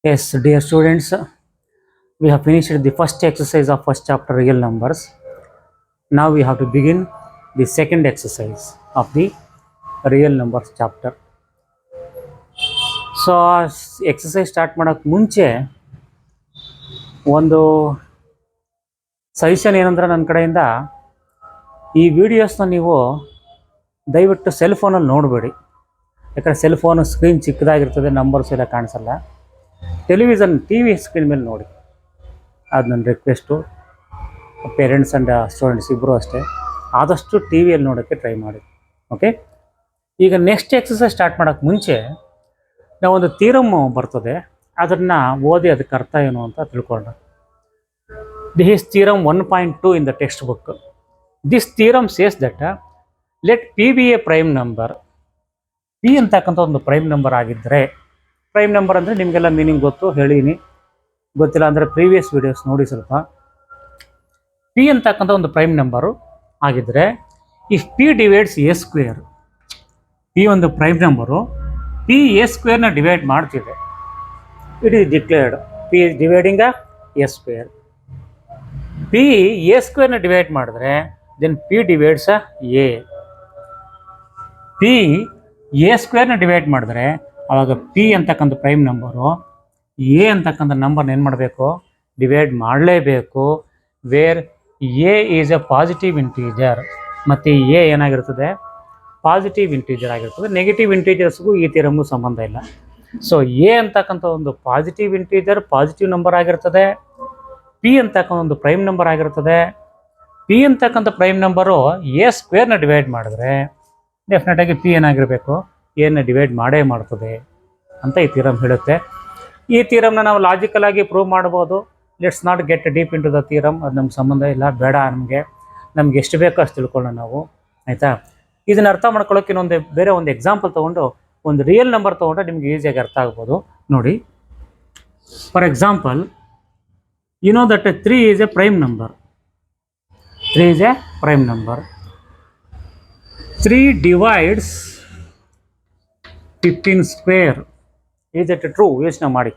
Yes, dear students, we have finished the first exercise of first chapter real numbers. Now we have to begin the second exercise of the real numbers chapter. So exercise start ಮಾಡೋಕ್ಕೆ ಮುಂಚೆ ಒಂದು suggestion ಏನಂದ್ರೆ ನನ್ನ ಕಡೆಯಿಂದ ಈ ವಿಡಿಯೋಸ್ನ ನೀವು ದಯವಿಟ್ಟು cell ಫೋನಲ್ಲಿ ನೋಡಬೇಡಿ. ಯಾಕಂದರೆ ಸೆಲ್ ಫೋನ್ ಸ್ಕ್ರೀನ್ ಚಿಕ್ಕದಾಗಿರ್ತದೆ, ನಂಬರ್ಸ್ ಎಲ್ಲ ಕಾಣಿಸಲ್ಲ. ಟೆಲಿವಿಷನ್ ಟಿ ವಿ ಸ್ಕ್ರೀನ್ ಮೇಲೆ ನೋಡಿ. ಅದು ನನ್ನ ರಿಕ್ವೆಸ್ಟು. ಪೇರೆಂಟ್ಸ್ ಆ್ಯಂಡ್ ಸ್ಟೂಡೆಂಟ್ಸ್ ಇಬ್ಬರು ಅಷ್ಟೇ, ಆದಷ್ಟು ಟಿ ವಿಯಲ್ಲಿ ನೋಡೋಕ್ಕೆ ಟ್ರೈ ಮಾಡಿ. ಓಕೆ, ಈಗ ನೆಕ್ಸ್ಟ್ ಎಕ್ಸಸೈಸ್ ಸ್ಟಾರ್ಟ್ ಮಾಡೋಕ್ಕೆ ಮುಂಚೆ ನಾವೊಂದು ಥಿಯರಮ್ ಬರ್ತದೆ, ಅದನ್ನು ಓದಿ ಅದಕ್ಕೆ ಅರ್ಥ ಏನು ಅಂತ ತಿಳ್ಕೊಳ್ಳೋಣ. This is theorem 1.2 in the text book. This theorem says that let P B A prime number. P ಅಂತಕ್ಕಂಥ ಒಂದು ಪ್ರೈಮ್ ನಂಬರ್ ಆಗಿದ್ದರೆ, ಪ್ರೈಮ್ ನಂಬರ್ ಅಂದರೆ ನಿಮಗೆಲ್ಲ ಮೀನಿಂಗ್ ಗೊತ್ತು, ಹೇಳೀನಿ. ಗೊತ್ತಿಲ್ಲ ಅಂದರೆ ಪ್ರೀವಿಯಸ್ ವಿಡಿಯೋಸ್ ನೋಡಿ ಸ್ವಲ್ಪ. ಪಿ ಅಂತಕ್ಕಂಥ ಒಂದು ಪ್ರೈಮ್ ನಂಬರು ಆಗಿದ್ದರೆ, if p divides a square, p ಒಂದು ಪ್ರೈಮ್ ನಂಬರು ಪಿ ಎ ಸ್ಕ್ವೇರ್ನ ಡಿವೈಡ್ ಮಾಡ್ತಿದೆ, it is declared p is dividing uh a square. P a ಸ್ಕ್ವೇರ್ನ ಡಿವೈಡ್ ಮಾಡಿದ್ರೆ then p divides uh a. P a ಸ್ಕ್ವೇರ್ನ divide ಮಾಡಿದ್ರೆ ಆವಾಗ P ಅಂತಕ್ಕಂಥ prime number A ಅಂತಕ್ಕಂಥ ನಂಬರ್ನ ಏನು ಮಾಡಬೇಕು, ಡಿವೈಡ್ ಮಾಡಲೇಬೇಕು. Where a is a positive integer, ಮತ್ತು ಎ ಏನಾಗಿರ್ತದೆ, ಪಾಸಿಟಿವ್ ಇಂಟೀಜರ್ ಆಗಿರ್ತದೆ. ನೆಗೆಟಿವ್ ಇಂಟೀಜರ್ಸ್ಗೂ ಈ ಥಿಯರಮ್ಗೂ ಸಂಬಂಧ ಇಲ್ಲ. ಸೊ ಎ ಅಂತಕ್ಕಂಥ ಒಂದು ಪಾಸಿಟಿವ್ ಇಂಟೀಜರ್, ಪಾಸಿಟಿವ್ ನಂಬರ್ ಆಗಿರ್ತದೆ. ಪಿ ಅಂತಕ್ಕಂಥ ಒಂದು ಪ್ರೈಮ್ ನಂಬರ್ ಆಗಿರ್ತದೆ. ಪಿ ಅಂತಕ್ಕಂಥ ಪ್ರೈಮ್ ನಂಬರು ಎ ಸ್ಕ್ವೇರ್ನ ಡಿವೈಡ್ ಮಾಡಿದ್ರೆ ಡೆಫಿನೆಟಾಗಿ ಪಿ ಏನಾಗಿರಬೇಕು, ಎನ ಡಿವೈಡ್ ಮಾಡೇ ಮಾಡ್ತದೆ ಅಂತ ಈ ಥಿಯರಮ್ ಹೇಳುತ್ತೆ. ಈ ಥಿಯರಮ್ನ ನಾವು ಲಾಜಿಕಲ್ ಆಗಿ ಪ್ರೂವ್ ಮಾಡ್ಬೋದು. Let's not get deep into the theorem, ಅದು ನಮ್ಗೆ ಸಂಬಂಧ ಇಲ್ಲ, ಬೇಡ. ನಮ್ಗೆ ಎಷ್ಟು ಬೇಕೋ ಅಷ್ಟು ತಿಳ್ಕೊಳ್ಳೋಣ ನಾವು, ಆಯಿತಾ. ಇದನ್ನು ಅರ್ಥ ಮಾಡ್ಕೊಳ್ಳೋಕೆ ಇನ್ನೊಂದು ಬೇರೆ ಒಂದು ಎಕ್ಸಾಂಪಲ್ ತೊಗೊಂಡು ಒಂದು ರಿಯಲ್ ನಂಬರ್ ತೊಗೊಂಡ್ರೆ ನಿಮ್ಗೆ ಈಸಿಯಾಗಿ ಅರ್ಥ ಆಗ್ಬೋದು. ನೋಡಿ, for example, you know that 3 is a prime number. 3 is a prime number. 3 divides 15 square. Is it true? ಯೋಚನೆ ಮಾಡಿ.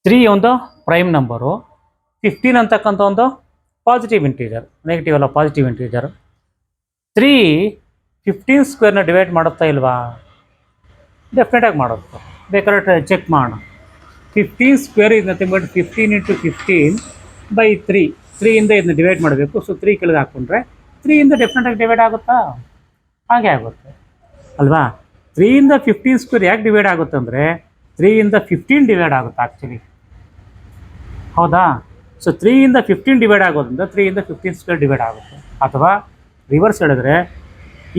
3 ಒಂದು ಪ್ರೈಮ್ ನಂಬರು, 15 ಅಂತಕ್ಕಂಥ ಒಂದು ಪಾಸಿಟಿವ್ ಇಂಟೀಜರ್, ನೆಗೆಟಿವ್ ಅಲ್ಲ, ಪಾಸಿಟಿವ್ ಇಂಟೀಜರ್. 3 15 ಸ್ಕ್ವೇರ್ನ ಡಿವೈಡ್ ಮಾಡುತ್ತಾ ಇಲ್ವಾ? ಡೆಫಿನೆಟಾಗಿ ಮಾಡುತ್ತೆ. ಬೇಕಾದ್ರೆ ಚೆಕ್ ಮಾಡೋಣ. 15 square is nothing but 15 × 15 by 3. 3 ಇಂದ ಇದನ್ನ ಡಿವೈಡ್ ಮಾಡಬೇಕು. ಸೊ 3 ಕೆಳಗೆ ಹಾಕ್ಕೊಂಡ್ರೆ 3 ಇಂದ ಡೆಫಿನೆಟಾಗಿ ಡಿವೈಡ್ ಆಗುತ್ತಾ? ಹಾಗೆ ಆಗುತ್ತೆ ಅಲ್ವಾ? 3 ಇಂದ 15 ಸ್ಕ್ವೇರ್ ಯಾಕೆ ಡಿವೈಡ್ ಆಗುತ್ತೆ ಅಂದರೆ 3 ಇಂದ 15 ಡಿವೈಡ್ ಆಗುತ್ತೆ ಆ್ಯಕ್ಚುಲಿ, ಹೌದಾ? ಸೊ 3 ಇಂದ 15 ಡಿವೈಡ್ ಆಗೋದ್ರಿಂದ 3 ಇಂದ 15 ಸ್ಕ್ವೇರ್ ಡಿವೈಡ್ ಆಗುತ್ತೆ. ಅಥವಾ ರಿವರ್ಸ್ ಹೇಳಿದ್ರೆ,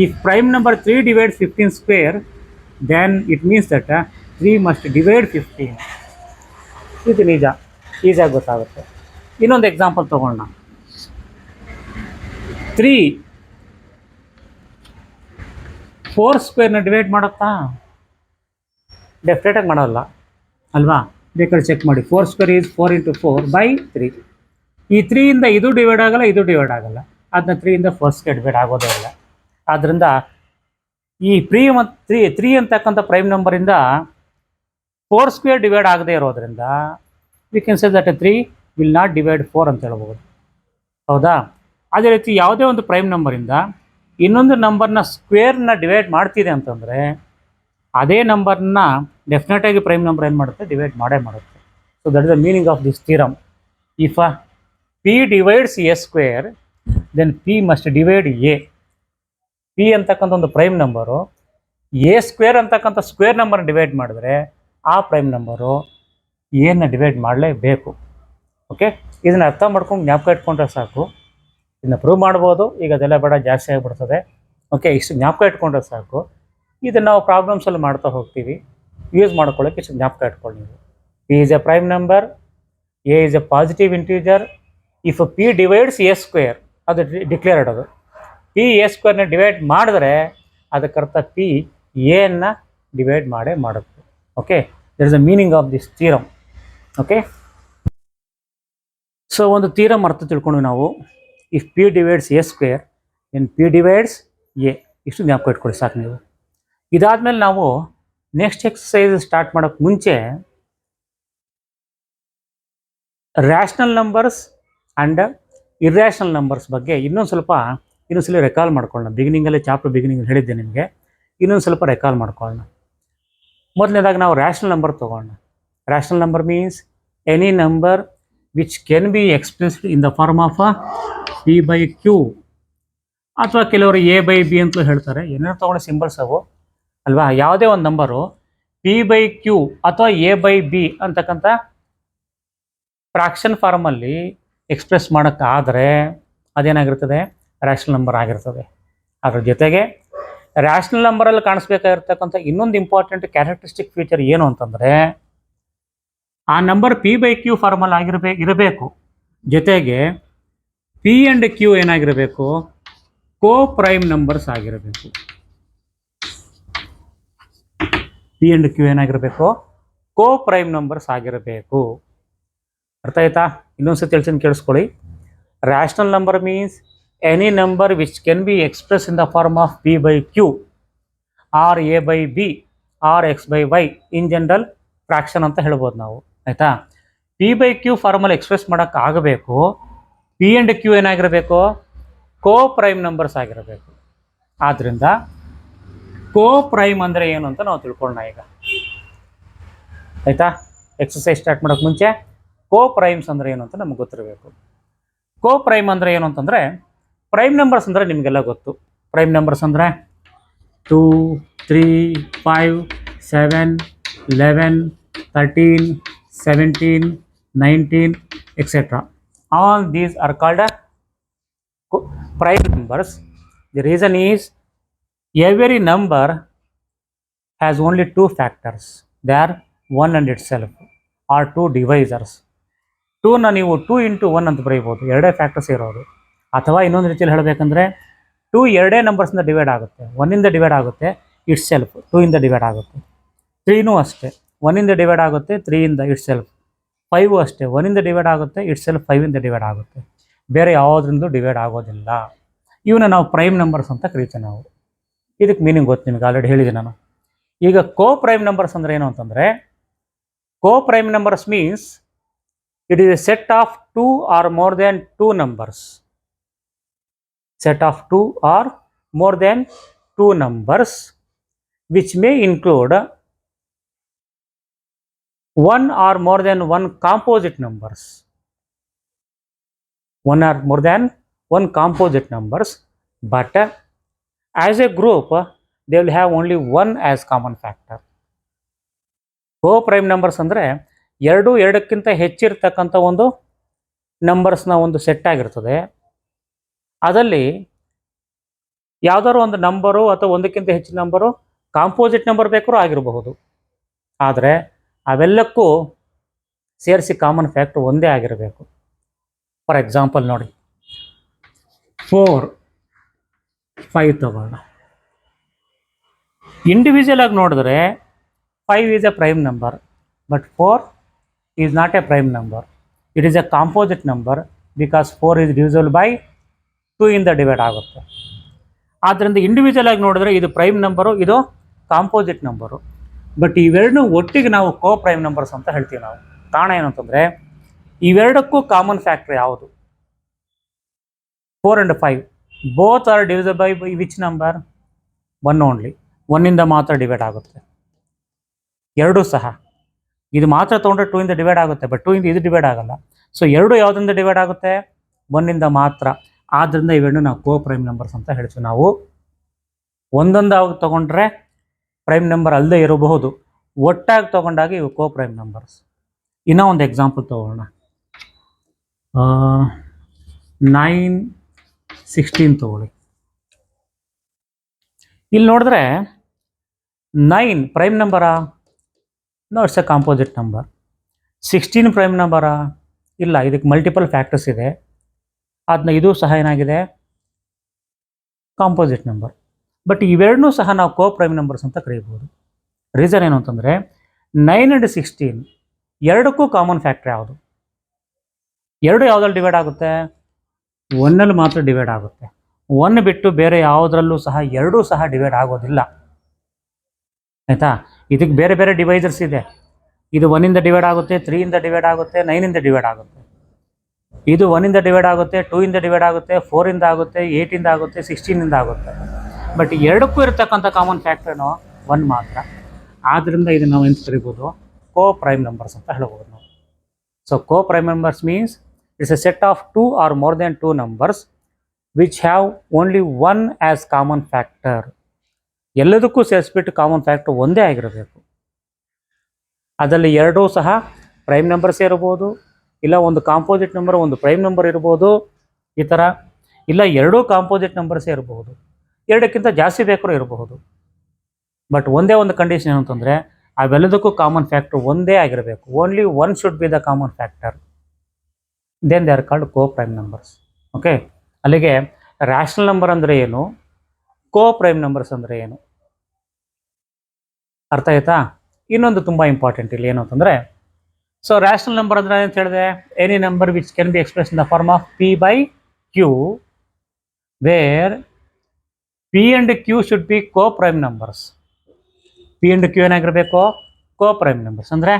ಈ prime number 3 divide 15 square, then it means that 3 must divide 15. ಇದು ನಿಜ, ಈಸಿಯಾಗಿ ಗೊತ್ತಾಗುತ್ತೆ. ಇನ್ನೊಂದು ಎಕ್ಸಾಂಪಲ್ ತೊಗೊಳ್ಳೋಣ. 3 4 ಸ್ಕ್ವೇರ್ನ ಡಿವೈಡ್ ಮಾಡುತ್ತಾ? ಡೆಫಿನೆಟಾಗಿ ಮಾಡೋಲ್ಲ ಅಲ್ವಾ? ಬೇಕಾದ್ರೆ ಚೆಕ್ ಮಾಡಿ. 4 ಸ್ಕ್ವೇರ್ ಈಸ್ 4 × 4 ಬೈ 3. ಈ 3 ಇಂದ ಇದು ಡಿವೈಡ್ ಆಗಲ್ಲ, ಇದು ಡಿವೈಡ್ ಆಗಲ್ಲ. ಅದನ್ನ 3 ಇಂದ 4 ಸ್ಕ್ವೇರ್ ಡಿವೈಡ್ ಆಗೋದೇ ಇಲ್ಲ. ಆದ್ದರಿಂದ ಈ 3 ಅಂತಕ್ಕಂಥ ಪ್ರೈಮ್ ನಂಬರಿಂದ 4 ಸ್ಕ್ವೇರ್ ಡಿವೈಡ್ ಆಗದೆ ಇರೋದ್ರಿಂದ V can say that 3 will not divide 4 ಅಂತ ಹೇಳ್ಬೋದು, ಹೌದಾ? ಅದೇ ರೀತಿ ಯಾವುದೇ ಒಂದು ಪ್ರೈಮ್ ನಂಬರಿಂದ ಇನ್ನೊಂದು ನಂಬರ್ನ ಸ್ಕ್ವೇರ್ನ ಡಿವೈಡ್ ಮಾಡ್ತಿದೆ ಅಂತಂದರೆ ಅದೇ ನಂಬರ್ನ ಡೆಫಿನೆಟಾಗಿ ಪ್ರೈಮ್ ನಂಬರ್ ಏನು ಮಾಡುತ್ತೆ, ಡಿವೈಡ್ ಮಾಡೇ ಮಾಡುತ್ತೆ. So that is the meaning of this theorem. If p divides a square, then p must divide a. P ಅಂತಕ್ಕಂಥ ಒಂದು ಪ್ರೈಮ್ ನಂಬರು ಎ ಸ್ಕ್ವೇರ್ ಅಂತಕ್ಕಂಥ ಸ್ಕ್ವೇರ್ ನಂಬರ್ನ ಡಿವೈಡ್ ಮಾಡಿದ್ರೆ ಆ ಪ್ರೈಮ್ ನಂಬರು ಎನ ಡಿವೈಡ್ ಮಾಡಲೇಬೇಕು. ಓಕೆ, ಇದನ್ನು ಅರ್ಥ ಮಾಡ್ಕೊಂಡು ಜ್ಞಾಪಕ ಇಟ್ಕೊಂಡ್ರೆ ಸಾಕು. ಇದನ್ನು ಪ್ರೂವ್ ಮಾಡ್ಬೋದು. ಈಗ ಅದೆಲ್ಲ ಬೇಡ, ಜಾಸ್ತಿ ಆಗಿಬಿಡ್ತದೆ. ಓಕೆ, ಇಷ್ಟು ಜ್ಞಾಪಕ ಇಟ್ಕೊಂಡ್ರೆ ಸಾಕು. ಇದನ್ನು ನಾವು ಪ್ರಾಬ್ಲಮ್ಸಲ್ಲಿ ಮಾಡ್ತಾ ಹೋಗ್ತೀವಿ. ಯೂಸ್ ಮಾಡ್ಕೊಳ್ಳೋಕೆ ಇಷ್ಟು ಜ್ಞಾಪಕ ಇಟ್ಕೊಳ್ಳಿ ನೀವು. P is a prime number, a is a positive integer. If p divides a square, ಅದು ಡಿಕ್ಲೇರ್ಡ್. ಅದು ಪಿ ಎ ಸ್ಕ್ವೇರ್ನ ಡಿವೈಡ್ ಮಾಡಿದ್ರೆ ಅದಕ್ಕರ್ಥ ಪಿ ಎನ್ನ ಡಿವೈಡ್ ಮಾಡೇ ಮಾಡುತ್ತೆ. Okay, that is the meaning of this theorem. Okay, so ಒಂದು theorem ಅರ್ಥ ತಿಳ್ಕೊಂಡು ನಾವು, if p divides a square then p divides a. ಇಷ್ಟು ಜ್ಞಾಪಕ ಇಟ್ಕೊಳ್ಳಿ ಸಾಕು ನೀವು. ಇದಾದಮೇಲೆ ನಾವು ನೆಕ್ಸ್ಟ್ ಎಕ್ಸಸೈಸ್ ಸ್ಟಾರ್ಟ್ ಮಾಡೋಕ್ಕೆ ಮುಂಚೆ rational numbers and irrational numbers ಬಗ್ಗೆ ಇನ್ನೊಂದ್ಸಲ ರೆಕಾಲ್ ಮಾಡ್ಕೊಳ್ಳೋಣ. ಬಿಗಿನಿಂಗಲ್ಲಿ ಬಿಗಿನಿಂಗಲ್ಲಿ ಹೇಳಿದ್ದೆ ನಿಮಗೆ, ಇನ್ನೊಂದು ಸ್ವಲ್ಪ ರೆಕಾಲ್ ಮಾಡ್ಕೊಳ್ಳೋಣ. ಮೊದಲನೇದಾಗಿ ನಾವು ರ್ಯಾಷನಲ್ ನಂಬರ್ ತೊಗೊಳ್ಳೋಣ. Rational number means any number which can be expressed in the form of P/Q, ಅಥವಾ ಕೆಲವರು A/B ಅಂತಲೂ ಹೇಳ್ತಾರೆ. ಏನೇನು ತೊಗೊಂಡು ಸಿಂಬಲ್ಸ್ ಅವು ಅಲ್ವಾ. ಯಾವುದೇ ಒಂದು ನಂಬರು P/Q ಅಥವಾ A/B ಅಂತಕ್ಕಂಥ ಫ್ರಾಕ್ಷನ್ ಫಾರ್ಮಲ್ಲಿ ಎಕ್ಸ್ಪ್ರೆಸ್ ಮಾಡೋಕ್ಕಾದರೆ ಅದೇನಾಗಿರ್ತದೆ, ರ್ಯಾಷನಲ್ ನಂಬರ್ ಆಗಿರ್ತದೆ. ಅದ್ರ ಜೊತೆಗೆ ರ್ಯಾಷನಲ್ ನಂಬರಲ್ಲಿ ಕಾಣಿಸ್ಬೇಕಾಗಿರ್ತಕ್ಕಂಥ ಇನ್ನೊಂದು ಇಂಪಾರ್ಟೆಂಟ್ ಕ್ಯಾರೆಕ್ಟರಿಸ್ಟಿಕ್ ಫೀಚರ್ ಏನು ಅಂತಂದರೆ, ಆ ನಂಬರ್ P/Q ಫಾರ್ಮಲ್ಲಿ ಇರಬೇಕು. ಜೊತೆಗೆ P&Q ಏನಾಗಿರಬೇಕು, ಪ್ರೈಮ್ ನಂಬರ್ಸ್ ಆಗಿರಬೇಕು. P&Q ಏನಾಗಿರಬೇಕು, ಪ್ರೈಮ್ ನಂಬರ್ಸ್ ಆಗಿರಬೇಕು. ಅರ್ಥ ಆಯ್ತಾ? ಇನ್ನೊಂದ್ಸತಿ ಹೇಳ್ತೀನಿ, ಕೇಳಿಸ್ಕೊಳ್ಳಿ. Rational number means any number which can be express in the form of P/Q or A/B or X/Y in general fraction ಅಂತ ಹೇಳ್ಬೋದು ನಾವು. ಆಯಿತಾ? P/Q ಫಾರ್ಮಲ್ಲಿ ಎಕ್ಸ್ಪ್ರೆಸ್ ಮಾಡೋಕ್ಕಾಗಬೇಕು. P&Q ಏನಾಗಿರಬೇಕು, ಪ್ರೈಮ್ ನಂಬರ್ಸ್ ಆಗಿರಬೇಕು. ಆದ್ದರಿಂದ ಪ್ರೈಮ್ ಅಂದರೆ ಏನು ಅಂತ ನಾವು ತಿಳ್ಕೊಳ್ಳೋಣ ಈಗ. ಆಯಿತಾ? ಎಕ್ಸಸೈಸ್ ಸ್ಟಾರ್ಟ್ ಮಾಡೋಕ್ಕೆ ಮುಂಚೆ ಪ್ರೈಮ್ಸ್ ಅಂದರೆ ಏನು ಅಂತ ನಮ್ಗೆ ಗೊತ್ತಿರಬೇಕು. ಪ್ರೈಮ್ ಅಂದರೆ ಏನು ಅಂತಂದರೆ, ಪ್ರೈಮ್ ನಂಬರ್ಸ್ ಅಂದರೆ ನಿಮಗೆಲ್ಲ ಗೊತ್ತು. ಪ್ರೈಮ್ ನಂಬರ್ಸ್ ಅಂದರೆ 2, 3, 5, 7, 11, 13, 17, 19, etc. All these are called prime numbers. The reason is every number has only two factors. They are 1 and itself or two divisors. 2ನ ನೀವು 2 into 1 ಅಂತ ಬರೀಬೋದು, ಎರಡೇ ಫ್ಯಾಕ್ಟರ್ಸ್ ಇರೋದು. ಅಥವಾ ಇನ್ನೊಂದು ರೀತಿಯಲ್ಲಿ ಹೇಳಬೇಕಂದ್ರೆ 2 ಎರಡೇ ನಂಬರ್ಸಿಂದ ಡಿವೈಡ್ ಆಗುತ್ತೆ. 1ಇಂದ ಡಿವೈಡ್ ಆಗುತ್ತೆ ಇಟ್ ಸೆಲ್ಫ್, 2ಇಂದ ಡಿವೈಡ್ ಆಗುತ್ತೆ. 3ನೂ ಅಷ್ಟೇ, 1ಇಂದ ಡಿವೈಡ್ ಆಗುತ್ತೆ 3ಇಂದ ಇಟ್ ಸೆಲ್ಫ್. 5 ಅಷ್ಟೇ, 1ಇಂದ ಡಿವೈಡ್ ಆಗುತ್ತೆ ಇಟ್ ಸೆಲ್ಫ್ 5ಇಂದ ಡಿವೈಡ್ ಆಗುತ್ತೆ. ಬೇರೆ ಯಾವುದರಿಂದ ಡಿವೈಡ್ ಆಗೋದಿಲ್ಲ. ಇವನ್ನ ನಾವು ಪ್ರೈಮ್ ನಂಬರ್ಸ್ ಅಂತ ಕರಿತೀವಿ ನಾವು. ಇದಕ್ಕೆ ಮೀನಿಂಗ್ ಗೊತ್ತು ನಿಮಗೆ, ಆಲ್ರೆಡಿ ಹೇಳಿದೆ ನಾನು. ಈಗ ಪ್ರೈಮ್ ನಂಬರ್ಸ್ ಅಂದರೆ ಏನು ಅಂತಂದರೆ, prime numbers means it is a set of 2 or more than 2 numbers. Set of 2 or more than 2 numbers which may include 1 or more than 1 composite numbers. 1 or more than 1 composite numbers, but as a group they will have only 1 as common factor. Prime numbers ಅಂದರೆ ಎರಡಕ್ಕಿಂತ ಹೆಚ್ಚಿರ್ತಕ್ಕಂಥ ಒಂದು ನಂಬರ್ಸ್ನ ಒಂದು set ಆಗಿರ್ತದೆ. ಅದರಲ್ಲಿ ಯಾವುದಾದ್ರು ಒಂದು number ಅಥವಾ ಒಂದಕ್ಕಿಂತ ಹೆಚ್ಚಿನ ನಂಬರು ಕಾಂಪೋಸಿಟ್ ನಂಬರ್ ಬೇಕಾದ್ರೂ ಆಗಿರಬಹುದು. ಆದರೆ ಅವೆಲ್ಲಕ್ಕೂ ಸೇರಿಸಿ ಕಾಮನ್ ಫ್ಯಾಕ್ಟರ್ ಒಂದೇ ಆಗಿರಬೇಕು. ಫಾರ್ ಎಕ್ಸಾಂಪಲ್ ನೋಡಿ, 4, 5 ತಗೊಳ್ಳೋಣ. ಇಂಡಿವಿಜುವಲ್ ಆಗಿ ನೋಡಿದ್ರೆ 5 is a prime number, but 4 is not a prime number. It is a composite number because 4 is divisible by 2 ಇಂದ ಡಿವೈಡ್ ಆಗುತ್ತೆ. ಆದ್ದರಿಂದ ಇಂಡಿವಿಜುವಲ್ ಆಗಿ ನೋಡಿದ್ರೆ ಇದು ಪ್ರೈಮ್ ನಂಬರು, ಇದು ಕಾಂಪೋಸಿಟ್ ನಂಬರು. ಬಟ್ ಇವೆರಡನ್ನೂ ಒಟ್ಟಿಗೆ ನಾವು ಪ್ರೈಮ್ ನಂಬರ್ಸ್ ಅಂತ ಹೇಳ್ತೀವಿ ನಾವು. ಕಾರಣ ಏನಂತಂದರೆ, ಇವೆರಡಕ್ಕೂ ಕಾಮನ್ ಫ್ಯಾಕ್ಟರ್ ಯಾವುದು? 4 and 5 both are divisible by which number? 1 only. 1ಇಂದ ಮಾತ್ರ ಡಿವೈಡ್ ಆಗುತ್ತೆ. ಎರಡೂ ಸಹ ಇದು ಮಾತ್ರ ತೊಗೊಂಡ್ರೆ 2ಇಂದ ಡಿವೈಡ್ ಆಗುತ್ತೆ, ಬಟ್ 2ಇಂದ ಇದು ಡಿವೈಡ್ ಆಗಲ್ಲ. ಸೊ ಎರಡು ಯಾವುದರಿಂದ ಡಿವೈಡ್ ಆಗುತ್ತೆ? 1ಇಂದ ಮಾತ್ರ. ಆದ್ದರಿಂದ ಇವೆರಡು ನಾವು ಪ್ರೈಮ್ ನಂಬರ್ಸ್ ಅಂತ ಹೇಳ್ತೀವಿ ನಾವು. ಒಂದೊಂದಾಗಿ ತೊಗೊಂಡ್ರೆ ಪ್ರೈಮ್ ನಂಬರ್ ಅಲ್ಲದೆ ಇರಬಹುದು, ಒಟ್ಟಾಗಿ ತೊಗೊಂಡಾಗ ಇವು ಪ್ರೈಮ್ ನಂಬರ್ಸ್. ಇನ್ನೂ ಒಂದು ಎಕ್ಸಾಂಪಲ್ ತೊಗೊಳ್ಳೋಣ. 9, 16 ತೊಗೊಳ್ಳಿ. ಇಲ್ಲಿ ನೋಡಿದ್ರೆ 9 ಪ್ರೈಮ್ ನಂಬರಾ? No, it's a composite number. 16 prime ನಂಬರಾ? ಇಲ್ಲ, ಇದಕ್ಕೆ ಮಲ್ಟಿಪಲ್ ಫ್ಯಾಕ್ಟರ್ಸ್ ಇದೆ. ಅದನ್ನ ಇದು ಸಹ ಏನಾಗಿದೆ, ಕಾಂಪೋಸಿಟ್ ನಂಬರ್. ಬಟ್ ಇವೆರಡನ್ನೂ ಸಹ ನಾವು ಪ್ರೈಮ್ ನಂಬರ್ಸ್ ಅಂತ ಕರೀಬೋದು. ರೀಸನ್ ಏನು ಅಂತಂದರೆ, 9 and 16 ಎರಡಕ್ಕೂ ಕಾಮನ್ ಫ್ಯಾಕ್ಟರ್ ಯಾವುದು? ಎರಡು ಯಾವುದ್ರಲ್ಲಿ ಡಿವೈಡ್ ಆಗುತ್ತೆ? 1ನಲ್ಲಿ ಮಾತ್ರ ಡಿವೈಡ್ ಆಗುತ್ತೆ. 1 ಬಿಟ್ಟು ಬೇರೆ ಯಾವುದರಲ್ಲೂ ಸಹ ಎರಡೂ ಸಹ ಡಿವೈಡ್ ಆಗೋದಿಲ್ಲ. ಆಯಿತಾ? ಇದಕ್ಕೆ ಬೇರೆ ಬೇರೆ ಡಿವೈಸರ್ಸ್ ಇದೆ. ಇದು 1ಇಂದ ಡಿವೈಡ್ ಆಗುತ್ತೆ, 3ಇಂದ ಡಿವೈಡ್ ಆಗುತ್ತೆ, 9ಇಂದ ಡಿವೈಡ್ ಆಗುತ್ತೆ. ಇದು 1 ಡಿವೈಡ್ ಆಗುತ್ತೆ, 2 ಡಿವೈಡ್ ಆಗುತ್ತೆ, 4 ಆಗುತ್ತೆ, 8 ಆಗುತ್ತೆ, 16 ಆಗುತ್ತೆ. ಬಟ್ ಎರಡಕ್ಕೂ ಇರತಕ್ಕಂಥ ಕಾಮನ್ ಫ್ಯಾಕ್ಟ್ರೇನು 1 ಮಾತ್ರ. ಆದ್ದರಿಂದ ಇದನ್ನು ನಾವು ಏನು ಕರಿಬೋದು, ಕೋ ಪ್ರೈಮ್ ನಂಬರ್ಸ್ ಅಂತ ಹೇಳ್ಬೋದು ನಾವು. So coprime numbers means it's a set of 2 or more than 2 numbers which have only 1 as common factor. ಎಲ್ಲದಕ್ಕೂ ಸೇರಿಸ್ಬಿಟ್ಟು ಕಾಮನ್ ಫ್ಯಾಕ್ಟರ್ ಒಂದೇ ಆಗಿರಬೇಕು. ಅದರಲ್ಲಿ ಎರಡೂ ಸಹ ಪ್ರೈಮ್ ನಂಬರ್ಸ್ ಇರ್ಬೋದು, ಇಲ್ಲ ಒಂದು ಕಾಂಪೋಸಿಟ್ ನಂಬರ್ ಒಂದು ಪ್ರೈಮ್ ನಂಬರ್ ಇರ್ಬೋದು, ಈ ಥರ, ಇಲ್ಲ ಎರಡೂ ಕಾಂಪೋಸಿಟ್ ನಂಬರ್ಸೇ ಇರಬಹುದು, ಎರಡಕ್ಕಿಂತ ಜಾಸ್ತಿ ಬೇಕಾದ್ರೂ ಇರಬಹುದು. ಬಟ್ ಒಂದೇ ಒಂದು ಕಂಡೀಷನ್ ಏನು ಅಂತಂದರೆ ಅವೆಲ್ಲದಕ್ಕೂ ಕಾಮನ್ ಫ್ಯಾಕ್ಟರ್ ಒಂದೇ ಆಗಿರಬೇಕು. Only 1 should be the common factor. Then they are called coprime numbers. Okay, ಅಲ್ಲಿಗೆ ರ್ಯಾಷನಲ್ ನಂಬರ್ ಅಂದರೆ ಏನು, ಕೋ ಪ್ರೈಮ್ ನಂಬರ್ಸ್ ಅಂದರೆ ಏನು ಅರ್ಥ ಆಯ್ತಾ? ಇನ್ನೊಂದು ತುಂಬ ಇಂಪಾರ್ಟೆಂಟ್ ಇಲ್ಲಿ ಏನು ಅಂತಂದರೆ, ಸೊ ರ್ಯಾಷನಲ್ ನಂಬರ್ ಅಂದರೆ ಅಂತ ಹೇಳಿದೆ, any number which can be express in the form of P/Q where P and Q should be coprime numbers. P and Q ಏನಾಗಿರಬೇಕು, ಕೋ ಪ್ರೈಮ್ ನಂಬರ್ಸ್. ಅಂದರೆ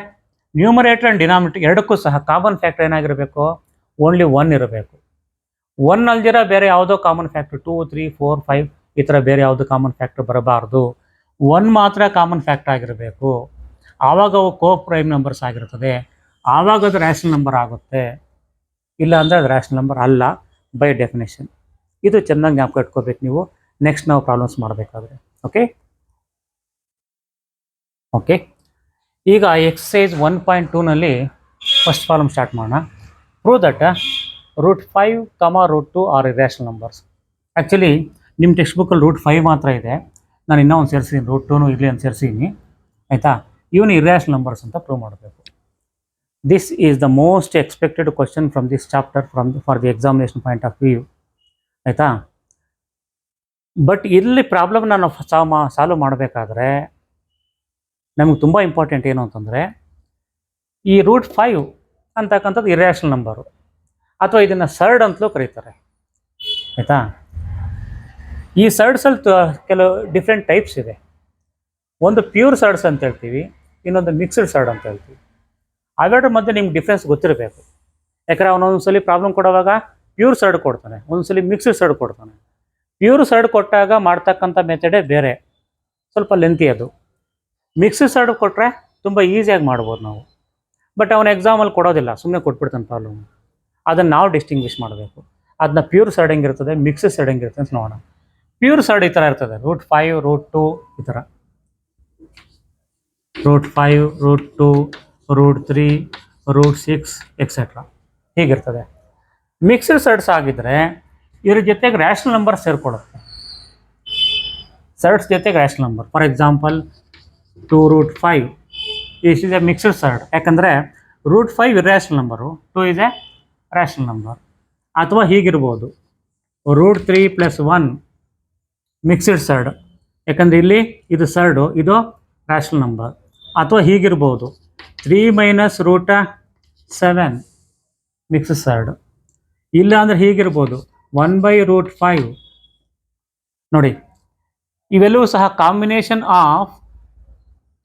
ನ್ಯೂಮರೇಟರ್ ಆ್ಯಂಡ್ ಡಿನಾಮಿನೇಟರ್ ಎರಡಕ್ಕೂ ಸಹ common factor ಏನಾಗಿರಬೇಕು, only 1 ಇರಬೇಕು. 1 ಅಲ್ದಿರ ಬೇರೆ ಯಾವುದೋ common factor 2, 3, 4, 5 ಈ ಥರ ಬೇರೆ ಯಾವುದೋ ಕಾಮನ್ ಫ್ಯಾಕ್ಟರ್ ಬರಬಾರ್ದು. 1 ಮಾತ್ರ ಕಾಮನ್ ಫ್ಯಾಕ್ಟರ್ ಆಗಿರಬೇಕು. ಆವಾಗ ಅವು ಕೋ ಪ್ರೈಮ್ ನಂಬರ್ಸ್ ಆಗಿರ್ತದೆ, ಆವಾಗ ಅದು ರ್ಯಾಷನಲ್ ನಂಬರ್ ಆಗುತ್ತೆ. ಇಲ್ಲ ಅಂದರೆ ಅದು ರ್ಯಾಷನಲ್ ನಂಬರ್ ಅಲ್ಲ ಬೈ ಡೆಫಿನೇಷನ್. ಇದು ಚೆನ್ನಾಗಿ ಜ್ಞಾಪಕ ಇಟ್ಕೋಬೇಕು ನೀವು ನೆಕ್ಸ್ಟ್ ನಾವು ಪ್ರಾಬ್ಲಮ್ಸ್ ಮಾಡಬೇಕಾದ್ರೆ. ಓಕೆ, ಈಗ ಎಕ್ಸಸೈಸ್ 1.2ನಲ್ಲಿ ಫಸ್ಟ್ ಪ್ರಾಬ್ಲಮ್ ಸ್ಟಾರ್ಟ್ ಮಾಡೋಣ. Prove that √5, √2 are irrational numbers. Actually ನಿಮ್ಮ ಟೆಕ್ಸ್ಟ್ ಬುಕ್ಕಲ್ಲಿ √5 ಮಾತ್ರ ಇದೆ, ನಾನು ಇನ್ನೂ ಒಂದು ಸೇರಿಸಿದ್ದೀನಿ, √2 ಇಲ್ಲಿ ಒಂದು ಸೇರಿಸಿದ್ದೀನಿ, ಆಯಿತಾ? ಇವನು ಇರ್ಯಾಷನಲ್ ನಂಬರ್ಸ್ ಅಂತ ಪ್ರೂವ್ ಮಾಡಬೇಕು. This is the most expected question from this chapter for the examination point of view, ಆಯಿತಾ? ಬಟ್ ಇಲ್ಲಿ ಪ್ರಾಬ್ಲಮ್ನ ನಾವು ಸಾಲ್ವ್ ಮಾಡಬೇಕಾದ್ರೆ ನಮಗೆ ತುಂಬ ಇಂಪಾರ್ಟೆಂಟ್ ಏನು ಅಂತಂದರೆ, ಈ √5 ಅಂತಕ್ಕಂಥದ್ದು ಇರ್ಯಾಷನಲ್ ನಂಬರು, ಅಥವಾ ಇದನ್ನು ಸರ್ಡ್ ಅಂತಲೂ ಕರೀತಾರೆ, ಆಯಿತಾ? ಈ ಸರ್ಡ್ಸಲ್ಲಿ ಕೆಲವು ಡಿಫ್ರೆಂಟ್ ಟೈಪ್ಸ್ ಇದೆ. ಒಂದು ಪ್ಯೂರ್ ಸರ್ಡ್ಸ್ ಅಂತ ಹೇಳ್ತೀವಿ, ಇನ್ನೊಂದು ಮಿಕ್ಸ್ಡ್ ಸರ್ಡ್ ಅಂತ ಹೇಳ್ತೀವಿ. ಅವೆರಡರ ಮಧ್ಯೆ ನಿಮ್ಗೆ ಡಿಫ್ರೆನ್ಸ್ ಗೊತ್ತಿರಬೇಕು. ಯಾಕಂದರೆ ಅವನೊಂದ್ಸಲಿ ಪ್ರಾಬ್ಲಮ್ ಕೊಡುವಾಗ ಪ್ಯೂರ್ ಸರ್ಡ್ ಕೊಡ್ತಾನೆ, ಒಂದೊಂದ್ಸಲಿ ಮಿಕ್ಸ್ಡ್ ಸರ್ಡ್ ಕೊಡ್ತಾನೆ. ಪ್ಯೂರ್ ಸರ್ಡ್ ಕೊಟ್ಟಾಗ ಮಾಡ್ತಕ್ಕಂಥ ಮೆಥಡೇ ಬೇರೆ, ಸ್ವಲ್ಪ ಲೆಂತಿ ಅದು. ಮಿಕ್ಸ್ಡ್ ಸರ್ಡ್ ಕೊಟ್ಟರೆ ತುಂಬ ಈಸಿಯಾಗಿ ಮಾಡ್ಬೋದು ನಾವು. ಬಟ್ ಅವನ ಎಕ್ಸಾಮಲ್ಲಿ ಕೊಡೋದಿಲ್ಲ, ಸುಮ್ಮನೆ ಕೊಟ್ಬಿಡ್ತಾನೆ ಪ್ರಾಬ್ಲಮ್. ಅದನ್ನು ನಾವು ಡಿಸ್ಟಿಂಗ್ವಿಷ್ ಮಾಡಬೇಕು. ಅದನ್ನ ಪ್ಯೂರ್ ಸರ್ಡ್ ಹೆಂಗಿರ್ತದೆ, ಮಿಕ್ಸ್ಡ್ ಸರ್ಡ್ ಹೆಂಗಿರ್ತದೆ ಅಂತ ನೋಡೋಣ. ಪ್ಯೂರ್ ಸರ್ಡ್ ಈ ಥರ ಇರ್ತದೆ, √5, √2 ಈ ಥರ, √5, √2, √3, √6 ಎಕ್ಸೆಟ್ರಾ ಹೀಗಿರ್ತದೆ. ಮಿಕ್ಸ್ಡ್ ಸರ್ಡ್ಸ್ ಆಗಿದ್ದರೆ ಇದ್ರ ಜೊತೆಗೆ ರ್ಯಾಷನಲ್ ನಂಬರ್ ಸೇರಿಕೊಡುತ್ತೆ. ಸರ್ಡ್ಸ್ ಜೊತೆಗೆ rational number, for example 2√5 is a mixed surd. ಯಾಕಂದರೆ √5 irrational number, 2 is a rational number. ಅಥವಾ ಹೀಗಿರ್ಬೋದು, √3 + 1 ಮಿಕ್ಸ್ಡ್ ಸರ್ಡ್, ಯಾಕಂದರೆ ಇಲ್ಲಿ ಇದು ಸರ್ಡು, ಇದು ರ್ಯಾಷನಲ್ ನಂಬರ್. ಅಥವಾ ಹೀಗಿರ್ಬೋದು, 3 - √7 ಮಿಕ್ಸ್ಡ್ ಸರ್ಡ್. ಇಲ್ಲ ಅಂದರೆ ಹೀಗಿರ್ಬೋದು, 1/√5. ನೋಡಿ, ಇವೆಲ್ಲವೂ ಸಹ combination of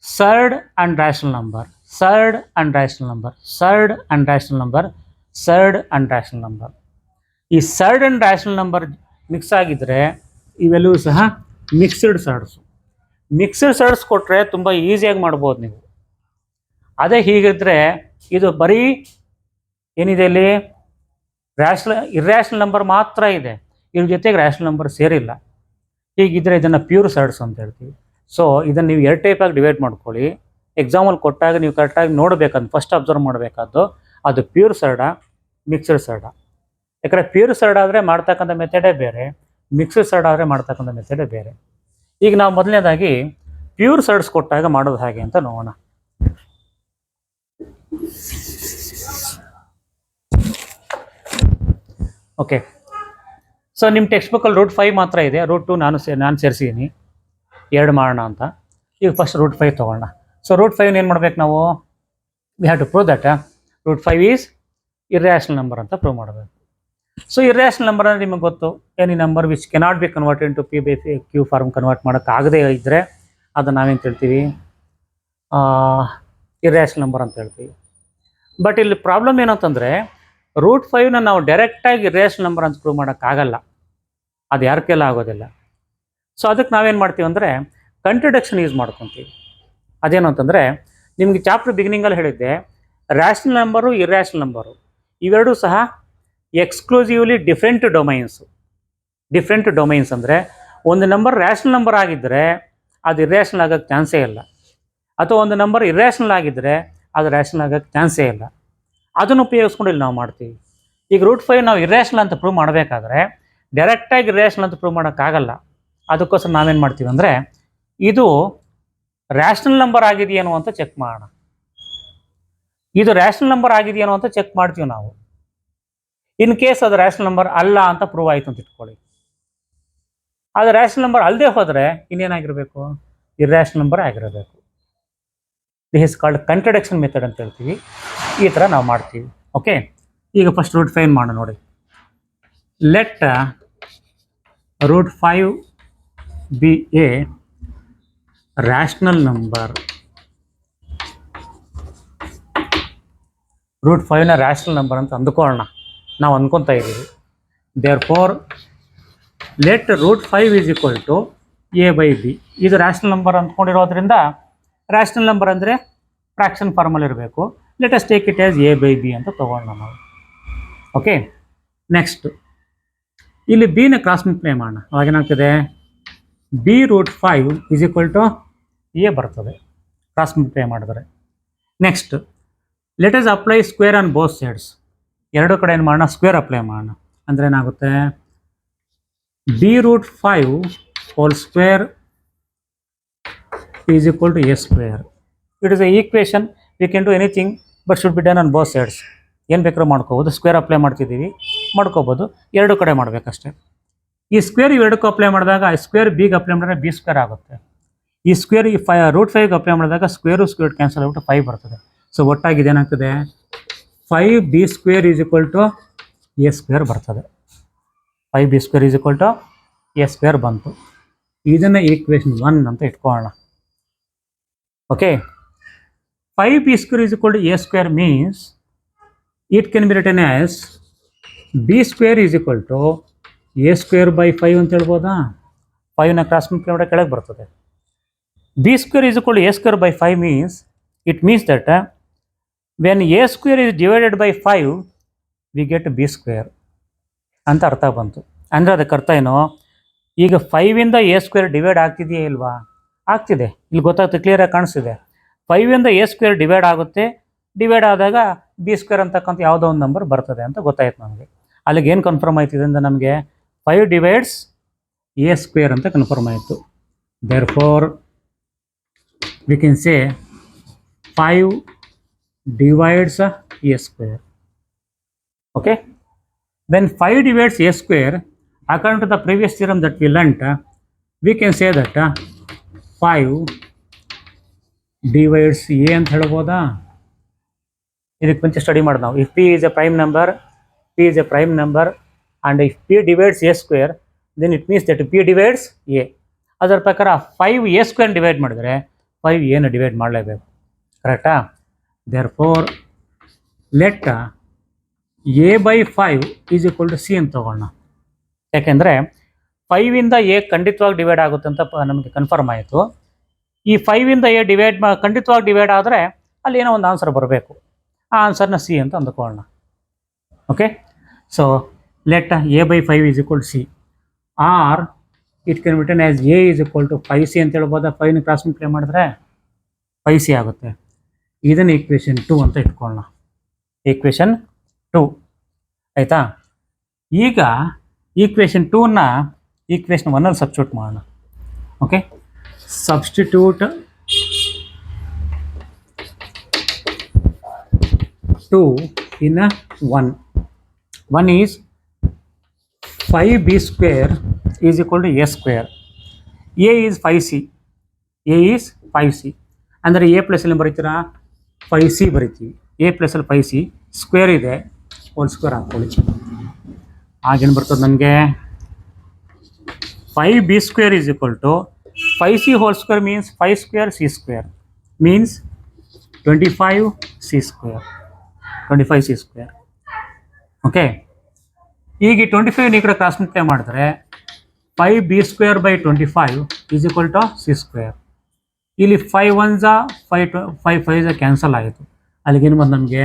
surd and rational number, surd and rational number, surd and rational number, surd and rational number. ಈ surd and rational number mix ಆಗಿದ್ದರೆ ಇವೆಲ್ಲವೂ ಸಹ ಮಿಕ್ಸ್ಡ್ ಸರ್ಡ್ಸು. ಮಿಕ್ಸ್ಡ್ ಸರ್ಡ್ಸ್ ಕೊಟ್ಟರೆ ತುಂಬ ಈಸಿಯಾಗಿ ಮಾಡ್ಬೋದು ನೀವು. ಅದೇ ಹೀಗಿದ್ರೆ ಇದು ಬರೀ ಏನಿದೆ ಇಲ್ಲಿ ಇರ್ಯಾಷನಲ್ ನಂಬರ್ ಮಾತ್ರ ಇದೆ, ಇದ್ರ ಜೊತೆಗೆ ರ್ಯಾಷನಲ್ ನಂಬರ್ ಸೇರಿಲ್ಲ. ಹೀಗಿದ್ದರೆ ಇದನ್ನು ಪ್ಯೂರ್ ಸರ್ಡ್ಸ್ ಅಂತ ಹೇಳ್ತೀವಿ. ಸೊ ಇದನ್ನು ನೀವು 2 ಟೈಪಾಗಿ ಡಿವೈಡ್ ಮಾಡ್ಕೊಳ್ಳಿ. ಎಕ್ಸಾಮಲ್ಲಿ ಕೊಟ್ಟಾಗ ನೀವು ಕರೆಕ್ಟಾಗಿ ನೋಡಬೇಕಂತ ಫಸ್ಟ್ ಅಬ್ಸರ್ವ್ ಮಾಡಬೇಕಾದ್ದು, ಅದು ಪ್ಯೂರ್ ಸರ್ಡಾ ಮಿಕ್ಸ್ಡ್ ಸರ್ಡಾ. ಯಾಕಂದರೆ ಪ್ಯೂರ್ ಸರ್ಡ್ ಆದರೆ ಮಾಡ್ತಕ್ಕಂಥ ಮೆಥಡೇ ಬೇರೆ, ಮಿಕ್ಸ್ಡ್ ಸರ್ಡ್ ಆದರೆ ಮಾಡ್ತಕ್ಕಂಥ ಮೆಥಡೇ ಬೇರೆ. ಈಗ ನಾವು ಮೊದಲನೇದಾಗಿ ಪ್ಯೂರ್ ಸರ್ಡ್ಸ್ ಕೊಟ್ಟಾಗ ಮಾಡೋದು ಹೇಗೆ ಅಂತ ನೋಡೋಣ. ಓಕೆ, ಸೊ ನಿಮ್ಮ ಟೆಕ್ಸ್ಟ್ ಬುಕ್ಕಲ್ಲಿ √5 ಮಾತ್ರ ಇದೆ, √2 ನಾನು ಸೇರಿಸಿದ್ದೀನಿ, 2 ಮಾಡೋಣ ಅಂತ. ಈಗ ಫಸ್ಟ್ √5 ತೊಗೊಳ್ಳೋಣ. ಸೊ √5 ಏನು ಮಾಡ್ಬೇಕು ನಾವು, we have to prove that √5 is irrational number ಅಂತ ಪ್ರೂವ್ ಮಾಡಬೇಕು. ಸೊ ಇರ್ಯಾಷನಲ್ ನಂಬರ್ ಅಂದರೆ ನಿಮಗೆ ಗೊತ್ತು, any number which cannot be converted into P/Q form convert ಮಾಡೋಕ್ಕಾಗದೇ ಇದ್ದರೆ ಅದನ್ನು ನಾವೇನು ಹೇಳ್ತೀವಿ, ಇರ್ಯಾಷನಲ್ ನಂಬರ್ ಅಂತ ಹೇಳ್ತೀವಿ. ಬಟ್ ಇಲ್ಲಿ ಪ್ರಾಬ್ಲಮ್ ಏನಂತಂದರೆ ರೂಟ್ 5ನ ನಾವು ಡೈರೆಕ್ಟಾಗಿ ರೇಷನಲ್ ನಂಬರ್ ಅಂತ ಪ್ರೂವ್ ಮಾಡೋಕ್ಕಾಗಲ್ಲ, ಅದು ಯಾರ ಕೈಲೂ ಆಗೋದಿಲ್ಲ. ಸೊ ಅದಕ್ಕೆ ನಾವೇನು ಮಾಡ್ತೀವಿ ಅಂದರೆ ಕಂಟ್ರಡಿಕ್ಷನ್ ಯೂಸ್ ಮಾಡ್ಕೊತೀವಿ. ಅದೇನು ಅಂತಂದರೆ ನಿಮಗೆ ಚಾಪ್ಟರ್ ಬಿಗಿನಿಂಗಲ್ಲಿ ಹೇಳಿದ್ದೆ, ರ್ಯಾಷನಲ್ ನಂಬರು ಇರ್ಯಾಷನಲ್ ನಂಬರು ಇವೆರಡೂ ಸಹ ಎಕ್ಸ್ಕ್ಲೂಸಿವ್ಲಿ ಡಿಫ್ರೆಂಟ್ ಡೊಮೈನ್ಸ್ ಅಂದರೆ ಒಂದು ನಂಬರ್ ರ್ಯಾಷನಲ್ ನಂಬರ್ ಆಗಿದ್ದರೆ ಅದು ಇರ್ಯಾಷನಲ್ ಆಗೋಕ್ಕೆ ಚಾನ್ಸೇ ಇಲ್ಲ, ಅಥವಾ ಒಂದು ನಂಬರ್ ಇರ್ಯಾಷನಲ್ ಆಗಿದ್ದರೆ ಅದು ರ್ಯಾಷನಲ್ ಆಗೋಕ್ಕೆ ಚಾನ್ಸೇ ಇಲ್ಲ. ಅದನ್ನು ಉಪಯೋಗಿಸ್ಕೊಂಡು ಇಲ್ಲಿ ನಾವು ಮಾಡ್ತೀವಿ. ಈಗ ರೂಟ್ 5 ನಾವು ಇರ್ಯಾಷನಲ್ ಅಂತ ಪ್ರೂವ್ ಮಾಡಬೇಕಾದ್ರೆ ಡೈರೆಕ್ಟಾಗಿ ಇರ್ಯಾಷನಲ್ ಅಂತ ಪ್ರೂವ್ ಮಾಡೋಕ್ಕಾಗಲ್ಲ. ಅದಕ್ಕೋಸ್ಕರ ನಾವೇನು ಮಾಡ್ತೀವಿ ಅಂದರೆ ಇದು ರ್ಯಾಷನಲ್ ನಂಬರ್ ಆಗಿದೆಯೇನೋ ಅಂತ ಚೆಕ್ ಮಾಡೋಣ. ಇದು ರ್ಯಾಷನಲ್ ನಂಬರ್ ಆಗಿದೆಯೇನೋ ಅಂತ ಚೆಕ್ ಮಾಡ್ತೀವಿ ನಾವು. ಇನ್ ಕೇಸ್ ಅದು ರ್ಯಾಷನಲ್ ನಂಬರ್ ಅಲ್ಲ ಅಂತ ಪ್ರೂವ್ ಆಯಿತು ಅಂತ ಇಟ್ಕೊಳ್ಳಿ. ಅದು ರ್ಯಾಷನಲ್ ನಂಬರ್ ಅಲ್ಲದೆ ಹೋದರೆ ಇನ್ನೇನಾಗಿರಬೇಕು, ಇರ್ಯಾಷನಲ್ ನಂಬರ್ ಆಗಿರಬೇಕು. ದಿಸ್ ಇಸ್ ಕಾಲ್ಡ್ ಕಂಟ್ರಡಿಕ್ಷನ್ ಮೆಥಡ್ ಅಂತ ಹೇಳ್ತೀವಿ. ಈ ಥರ ನಾವು ಮಾಡ್ತೀವಿ. ಓಕೆ, ಈಗ ಫಸ್ಟ್ ರೂಟ್ 5 ಮಾಡೋಣ ನೋಡಿ. Let root 5 be a rational number. Root 5ನ ರ್ಯಾಷನಲ್ ನಂಬರ್ ಅಂತ ಅಂದ್ಕೊಳ್ಳೋಣ, ನಾವು ಅಂದ್ಕೊತಾ ಇದ್ದೀವಿ. Therefore let root 5 is equal to a by b. ಇದು ರ್ಯಾಷನಲ್ ನಂಬರ್ ಅಂದ್ಕೊಂಡಿರೋದ್ರಿಂದ ರ್ಯಾಷನಲ್ ನಂಬರ್ ಅಂದರೆ ಫ್ರಾಕ್ಷನ್ ಫಾರ್ಮಲ್ಲಿ ಇರಬೇಕು. Let us take it as a by b ಅಂತ ತೊಗೊಳ್ಳೋಣ ನಾವು. ಓಕೆ, ನೆಕ್ಸ್ಟ್ ಇಲ್ಲಿ ಬಿನ ಕ್ರಾಸ್ ಮಲ್ಟಿಪ್ಲೈ ಮಾಡೋಣ. ಅವಾಗೇನಾಗ್ತದೆ, b root 5 is equal to a ಬರ್ತದೆ ಕ್ರಾಸ್ ಮಲ್ಟಿಪ್ಲೈ ಮಾಡಿದ್ರೆ. Next let us apply square on both sides. ಎರಡು ಕಡೆ ಏನು ಮಾಡೋಣ, ಸ್ಕ್ವೇರ್ ಅಪ್ಲೈ ಮಾಡೋಣ. ಅಂದರೆ ಏನಾಗುತ್ತೆ, b root 5 whole square is equal to a square. It is a equation, we can do anything but should be done on both sides. ಏನು ಬೇಕಾದ್ರೂ ಮಾಡ್ಕೋಬೋದು. ಸ್ಕ್ವೇರ್ ಅಪ್ಲೈ ಮಾಡ್ತಿದ್ದೀವಿ, ಮಾಡ್ಕೋಬೋದು. ಎರಡು ಕಡೆ ಮಾಡಬೇಕಷ್ಟೇ. ಈ ಸ್ಕ್ವೇರ್ ಇವೆರಡಕ್ಕೂ ಅಪ್ಲೈ ಮಾಡಿದಾಗ ಸ್ಕ್ವೇರ್ ಬಿಗೆ ಅಪ್ಲೈ ಮಾಡಿದ್ರೆ ಬಿ ಸ್ಕ್ವೇರ್ ಆಗುತ್ತೆ. ಈ ಸ್ಕ್ವೇರ್ ಈ ರೂಟ್ 5ಗೆ ಅಪ್ಲೈ ಮಾಡಿದಾಗ ಸ್ಕ್ವೇರು ಸ್ಕ್ವೇರ್ ಕ್ಯಾನ್ಸಲ್ ಆಗಿಬಿಟ್ಟು 5 ಬರ್ತದೆ. ಸೊ ಒಟ್ಟಾಗಿ ಏನಾಗ್ತದೆ, 5b square is equal to a square ಬರ್ತದೆ. 5b square is equal to a square ಬಂತು. ಇದನ್ನು ಈಕ್ವೇಷನ್ 1 ಅಂತ ಇಟ್ಕೊಳ್ಳೋಣ. Okay, 5b square is equal to a square means it can be written as b square is equal to a square by 5 ಅಂತ ಹೇಳ್ಬೋದಾ. 5ನ cross multiply ಮಾಡಿದ್ರೆ ಕೆಳಗೆ ಬರ್ತದೆ. B square is equal to a square by 5 means it means that when a square is divided by 5 we get b square ಅಂತ ಅರ್ಥ ಬಂತು. ಅಂದರೆ ಅದಕ್ಕೆ ಅರ್ಥ ಏನು, ಈಗ 5ಇಂದ ಎ ಸ್ಕ್ವೇರ್ ಡಿವೈಡ್ ಆಗ್ತಿದೆಯೇ ಇಲ್ವಾ, ಆಗ್ತಿದೆ. ಇಲ್ಲಿ ಗೊತ್ತಾಗುತ್ತೆ, ಕ್ಲಿಯರಾಗಿ ಕಾಣಿಸ್ತಿದೆ. 5ಇಂದ ಎ ಸ್ಕ್ವೇರ್ ಡಿವೈಡ್ ಆಗುತ್ತೆ, ಡಿವೈಡ್ ಆದಾಗ ಬಿ ಸ್ಕ್ವೇರ್ ಅಂತಕ್ಕಂಥ ಯಾವುದೋ ಒಂದು ನಂಬರ್ ಬರ್ತದೆ ಅಂತ ಗೊತ್ತಾಯ್ತು ನಮಗೆ. ಅಲ್ಲಿಗೆ ಏನು ಕನ್ಫರ್ಮ್ ಆಯ್ತು ಇದರಿಂದ ನಮಗೆ, 5 ಡಿವೈಡ್ಸ್ ಎ ಸ್ಕ್ವೇರ್ ಅಂತ ಕನ್ಫರ್ಮ್ ಆಯಿತು. Therefore we can say 5 divides a square. Okay, when 5 divides a square, according to the previous theorem that we learnt, we can say that 5 divides a ಅಂತ ಹೇಳ್ಬೋದಾ. ಇದಕ್ಕೆ ಮುಂಚೆ study ಮಾಡಿ ನಾವು, if p is a prime number and if p divides a square then it means that p divides a. ಅದರ ಪ್ರಕಾರ 5 a square divide ಮಾಡಿದ್ರೆ 5 a ನ ಡಿವೈಡ್ ಮಾಡಲೇಬೇಕು, ಕರೆಕ್ಟಾ. Therefore let a by 5 is equal to c ಅಂತ ತಗೊಳ್ಳೋಣ. ಯಾಕೆಂದರೆ 5ಇಂದ A ಖಂಡಿತವಾಗಿ ಡಿವೈಡ್ ಆಗುತ್ತೆ ಅಂತ ನಮಗೆ ಕನ್ಫರ್ಮ್ ಆಯಿತು. ಈ 5ಇಂದ ಎ ಖಂಡಿತವಾಗಿ ಡಿವೈಡ್ ಆದರೆ ಅಲ್ಲಿ ಏನೋ ಒಂದು ಆನ್ಸರ್ ಬರಬೇಕು. ಆ ಆನ್ಸರ್ನ ಸಿ ಅಂತ ಅಂದ್ಕೊಳ್ಳೋಣ. Okay, so let a by 5 is equal to c, or it can written as a is equal to 5c ಅಂತ ಹೇಳ್ಬೋದಾ. 5ನ ಕ್ರಾಸ್ ಮಲ್ಟಿಪ್ಲೈ ಮಾಡಿದ್ರೆ 5c ಆಗುತ್ತೆ. ಇದನ್ನು ಈಕ್ವೇಷನ್ 2 ಅಂತ ಇಟ್ಕೊಳ್ಳೋಣ. ಈಕ್ವೇಷನ್ 2 ಆಯಿತಾ. ಈಗ ಈಕ್ವೇಷನ್ 2ನ ಈಕ್ವೇಷನ್ 1ಅಲ್ಲಿ ಸಬ್ಸ್ಟಿಟ್ಯೂಟ್ ಮಾಡೋಣ. Okay, substitute 2 in 1. 1 is 5b square is equal to a square. a is 5c. ಅಂದರೆ a ಪ್ಲಸ್ ಅಲ್ಲಿ ಬರೀತೀರಾ 5c ಬರಿತೀವಿ. a ಪ್ಲಸ್ ಅಲ್ಲಿ 5c, ಸ್ಕ್ವೇರ್ ಇದೆ, ಹೋಲ್ ಸ್ಕ್ವೇರ್ ಹಾಕ್ಕೊಳ್ಳಿ. ಆಗೇನು ಬರ್ತದೆ ನಮಗೆ, 5b square is equal to 5c whole square means 5 square c square means 25c square. Okay, ಈಗ ಈ 25 ಈ ಕಡೆ ಕ್ರಾಸ್ ಮಲ್ಟಿಪ್ಲೈ ಮಾಡಿದ್ರೆ 5b² / 25 is equal to c². ಇಲ್ಲಿ 5 1 5 5 5 ಕ್ಯಾನ್ಸಲ್ ಆಯಿತು. ಅಲ್ಲಿಗೇನು ಬಂದು ನಮಗೆ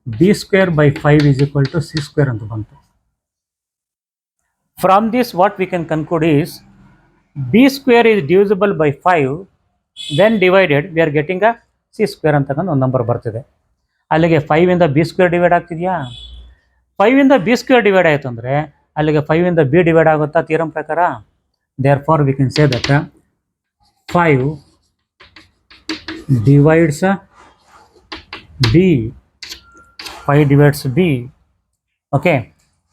b²/5 is equal to c² ಅಂತ ಬಂತು. From this what we can conclude is b² is divisible by 5, then divided we are getting a c² ಅಂತಕ್ಕಂಥ ಒಂದು number ಬರ್ತಿದೆ. ಅಲ್ಲಿಗೆ 5 ಇಂದ b² ಡಿವೈಡ್ ಆಗ್ತಿದೆಯಾ? 5 ಇಂದ b² ಡಿವೈಡ್ ಆಯಿತು ಅಂದರೆ ಅಲ್ಲಿಗೆ 5 ಇಂದ b ಡಿವೈಡ್ ಆಗುತ್ತಾ ಥಿಯರಮ್ ಪ್ರಕಾರ? therefore we can say that 5 divides b, 5 divides b. Okay,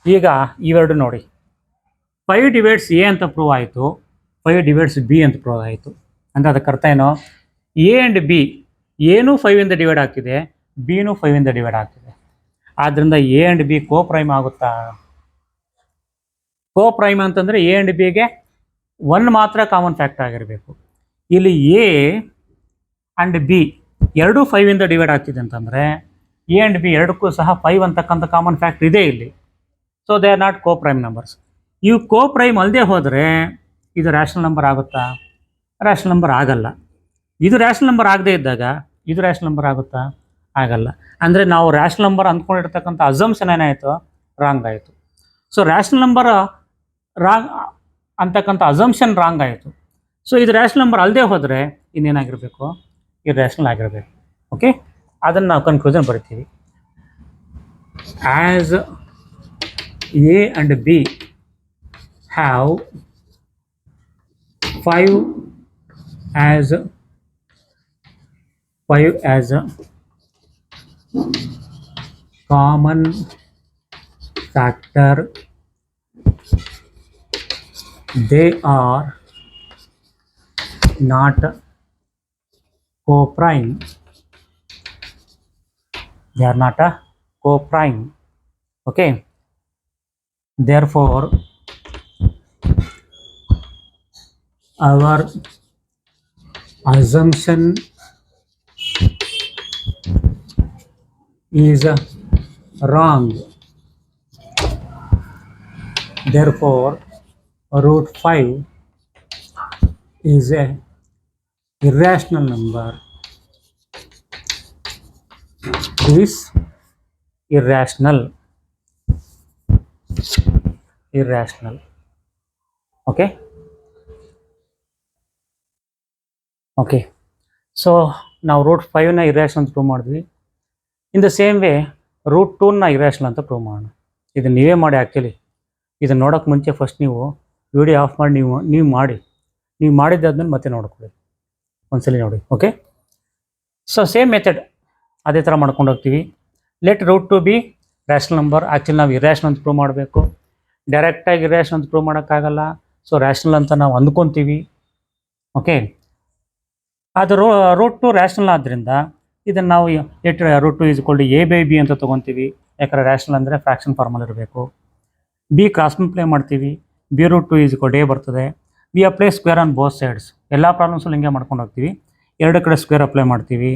ಈಗ ಇವೆರಡು ನೋಡಿ, 5 divides a ಅಂತ ಪ್ರೂವ್ ಆಯಿತು, 5 divides b ಅಂತ ಪ್ರೂವ್ ಆಯಿತು. ಅಂದರೆ ಅದಕ್ಕೆ ಅರ್ಥ ಏನೋ, ಎ ಆ್ಯಂಡ್ ಬಿ ಏನೂ 5 ಇಂದ ಡಿವೈಡ್ ಆಗ್ತಿದೆ, ಬಿನೂ 5 ಇಂದ ಡಿವೈಡ್ ಆಗ್ತಿದೆ. ಆದ್ದರಿಂದ a and b coprime ಆಗುತ್ತಾ? ಕೋ ಪ್ರೈಮ್ ಅಂತಂದರೆ ಎ ಆ್ಯಂಡ್ ಬಿಗೆ 1 ಮಾತ್ರ ಕಾಮನ್ ಫ್ಯಾಕ್ಟರ್ ಆಗಿರಬೇಕು. ಇಲ್ಲಿ ಎ ಆ್ಯಂಡ್ ಬಿ ಎರಡೂ 5 ಇಂದ ಡಿವೈಡ್ ಆಗ್ತಿದೆ ಅಂತಂದರೆ ಎ ಆ್ಯಂಡ್ ಬಿ ಎರಡಕ್ಕೂ ಸಹ 5 ಅಂತಕ್ಕಂಥ ಕಾಮನ್ ಫ್ಯಾಕ್ಟರ್ ಇದೆ ಇಲ್ಲಿ. So they are not coprime numbers. ಇವು ಕೋ ಪ್ರೈಮ್ ಅಲ್ಲದೆ ಹೋದರೆ ಇದು ರ್ಯಾಷನಲ್ ನಂಬರ್ ಆಗುತ್ತಾ? ರ್ಯಾಷನಲ್ ನಂಬರ್ ಆಗಲ್ಲ. ಇದು ರ್ಯಾಷನಲ್ ನಂಬರ್ ಆಗದೇ ಇದ್ದಾಗ ಇದು ರ್ಯಾಷನಲ್ ನಂಬರ್ ಆಗುತ್ತಾ? ಆಗಲ್ಲ. ಅಂದರೆ ನಾವು ರ್ಯಾಷನಲ್ ನಂಬರ್ ಅಂದ್ಕೊಂಡಿರ್ತಕ್ಕಂಥ ಅಸಂಪ್ಷನ್ ಏನಾಯಿತು? ರಾಂಗ್ ಆಯಿತು. ಸೊ ರ್ಯಾಷನಲ್ ನಂಬರ್ ರಾಂಗ್ ಅಂತಕ್ಕಂಥ ಅಸಂಪ್ಷನ್ ರಾಂಗ್ ಆಯಿತು. ಸೊ ಇದು ರ್ಯಾಷನಲ್ ನಂಬರ್ ಅಲ್ಲದೆ ಹೋದರೆ ಇನ್ನೇನಾಗಿರಬೇಕು? ಇದು ರ್ಯಾಷನಲ್ ಆಗಿರಬೇಕು. ಓಕೆ, ಅದನ್ನು ನಾವು ಕನ್ಕ್ಲೂಷನ್ ಬರಿತೀವಿ. As a and b have 5 as common factor, they are not co-prime. They are not a co-prime. Okay, therefore our assumption is wrong. Therefore √5 is a irrational number. Is irrational. Okay. Okay, so ನಾವು √5ನ irrational ಅಂತ prove ಮಾಡಿದ್ವಿ. In the same way √2ನ irrational ಅಂತ prove ಮಾಡೋಣ. ಇದನ್ನು ನೀವೇ ಮಾಡಿ. ಆ್ಯಕ್ಚುಲಿ ಇದನ್ನು ನೋಡೋಕ್ಕೆ ಮುಂಚೆ ಫಸ್ಟ್ ನೀವು ವಿಡಿಯೋ ಆಫ್ ಮಾಡಿ ನೀವು ಮಾಡಿದ್ದಾದ್ಮೇಲೆ ಮತ್ತೆ ನೋಡ್ಕೊಳ್ಳಿ, ಒಂದ್ಸಲಿ ನೋಡಿ. ಓಕೆ, ಸೊ ಸೇಮ್ ಮೆಥಡ್ ಅದೇ ಥರ ಮಾಡ್ಕೊಂಡು ಹೋಗ್ತೀವಿ. Let √2 B rational number. Actually ನಾವು ಇರ್ಯಾಷನಲ್ ಅಂತ ಪ್ರೂವ್ ಮಾಡಬೇಕು. ಡೈರೆಕ್ಟಾಗಿ ಇರ್ಯಾಷನಲ್ ಅಂತ ಪ್ರೂವ್ ಮಾಡೋಕ್ಕಾಗಲ್ಲ. ಸೊ ರ್ಯಾಷನಲ್ ಅಂತ ನಾವು ಅಂದ್ಕೊತೀವಿ. ಓಕೆ, ಅದು √2 ರ್ಯಾಷನಲ್ ಆದ್ದರಿಂದ ಇದನ್ನು ನಾವು √2 = a/b ಅಂತ ತೊಗೊತೀವಿ. ಯಾಕಂದರೆ ರ್ಯಾಷನಲ್ ಅಂದರೆ ಫ್ರ್ಯಾಕ್ಷನ್ ಫಾರ್ಮಲ್ಲಿ ಇರಬೇಕು. ಬಿ ಕ್ರಾಸ್ ಮಲ್ಟಿಪ್ಲೈ ಮಾಡ್ತೀವಿ, b√2 = a ಬರ್ತದೆ. We apply square on both sides. ಎಲ್ಲ ಪ್ರಾಬ್ಲಮ್ಸಲ್ಲಿ ಹಿಂಗೆ ಮಾಡ್ಕೊಂಡು ಹೋಗ್ತೀವಿ. ಎರಡು ಕಡೆ ಸ್ಕ್ವೇರ್ ಅಪ್ಲೈ ಮಾಡ್ತೀವಿ.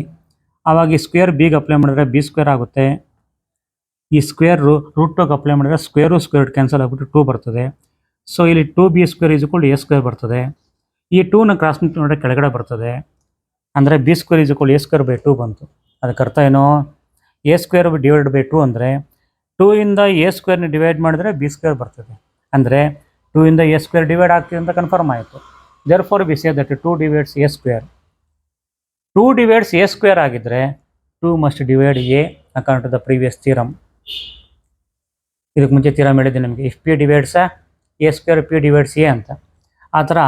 ಆವಾಗ ಈ ಸ್ಕ್ವೇರ್ ಬಿಗೆ ಅಪ್ಲೈ ಮಾಡಿದ್ರೆ b² ಆಗುತ್ತೆ. ಈ ಸ್ಕ್ವೇರ್ √2ಗೆ ಅಪ್ಲೈ ಮಾಡಿದ್ರೆ ಸ್ಕ್ವೇರ್ ಕ್ಯಾನ್ಸಲ್ ಆಗಿಬಿಟ್ಟು 2 ಬರ್ತದೆ. ಸೊ ಇಲ್ಲಿ 2b² = a² ಬರ್ತದೆ. ಈ 2ನ ಕ್ರಾಸ್ ಮಲ್ಟಿಪ್ಲೈ ಮಾಡಿದ್ರೆ ಕೆಳಗಡೆ ಬರ್ತದೆ. ಅಂದರೆ b² = a²/2 ಬಂತು. ಅದಕ್ಕೆ ಅರ್ಥ ಏನೋ, a²/2 ಅಂದರೆ 2 ಇಂದ a² ಡಿವೈಡ್ ಮಾಡಿದ್ರೆ b² ಬರ್ತದೆ. ಅಂದರೆ 2 ಇಂದ a² ಡಿವೈಡ್ ಆಗ್ತಿದೆ ಅಂತ ಕನ್ಫರ್ಮ್ ಆಯಿತು. therefore we say that 2 divides a². 2 divides a² ಆಗಿದ್ದರೆ 2 must divide a according to the previous theorem. ಇದಕ್ಕೆ ಮುಂಚೆ ಥಿಯರಮ್ ಹೇಳಿದ್ದೆ ನಿಮಗೆ, if p divides a², p divides a ಅಂತ. ಆ ಥರ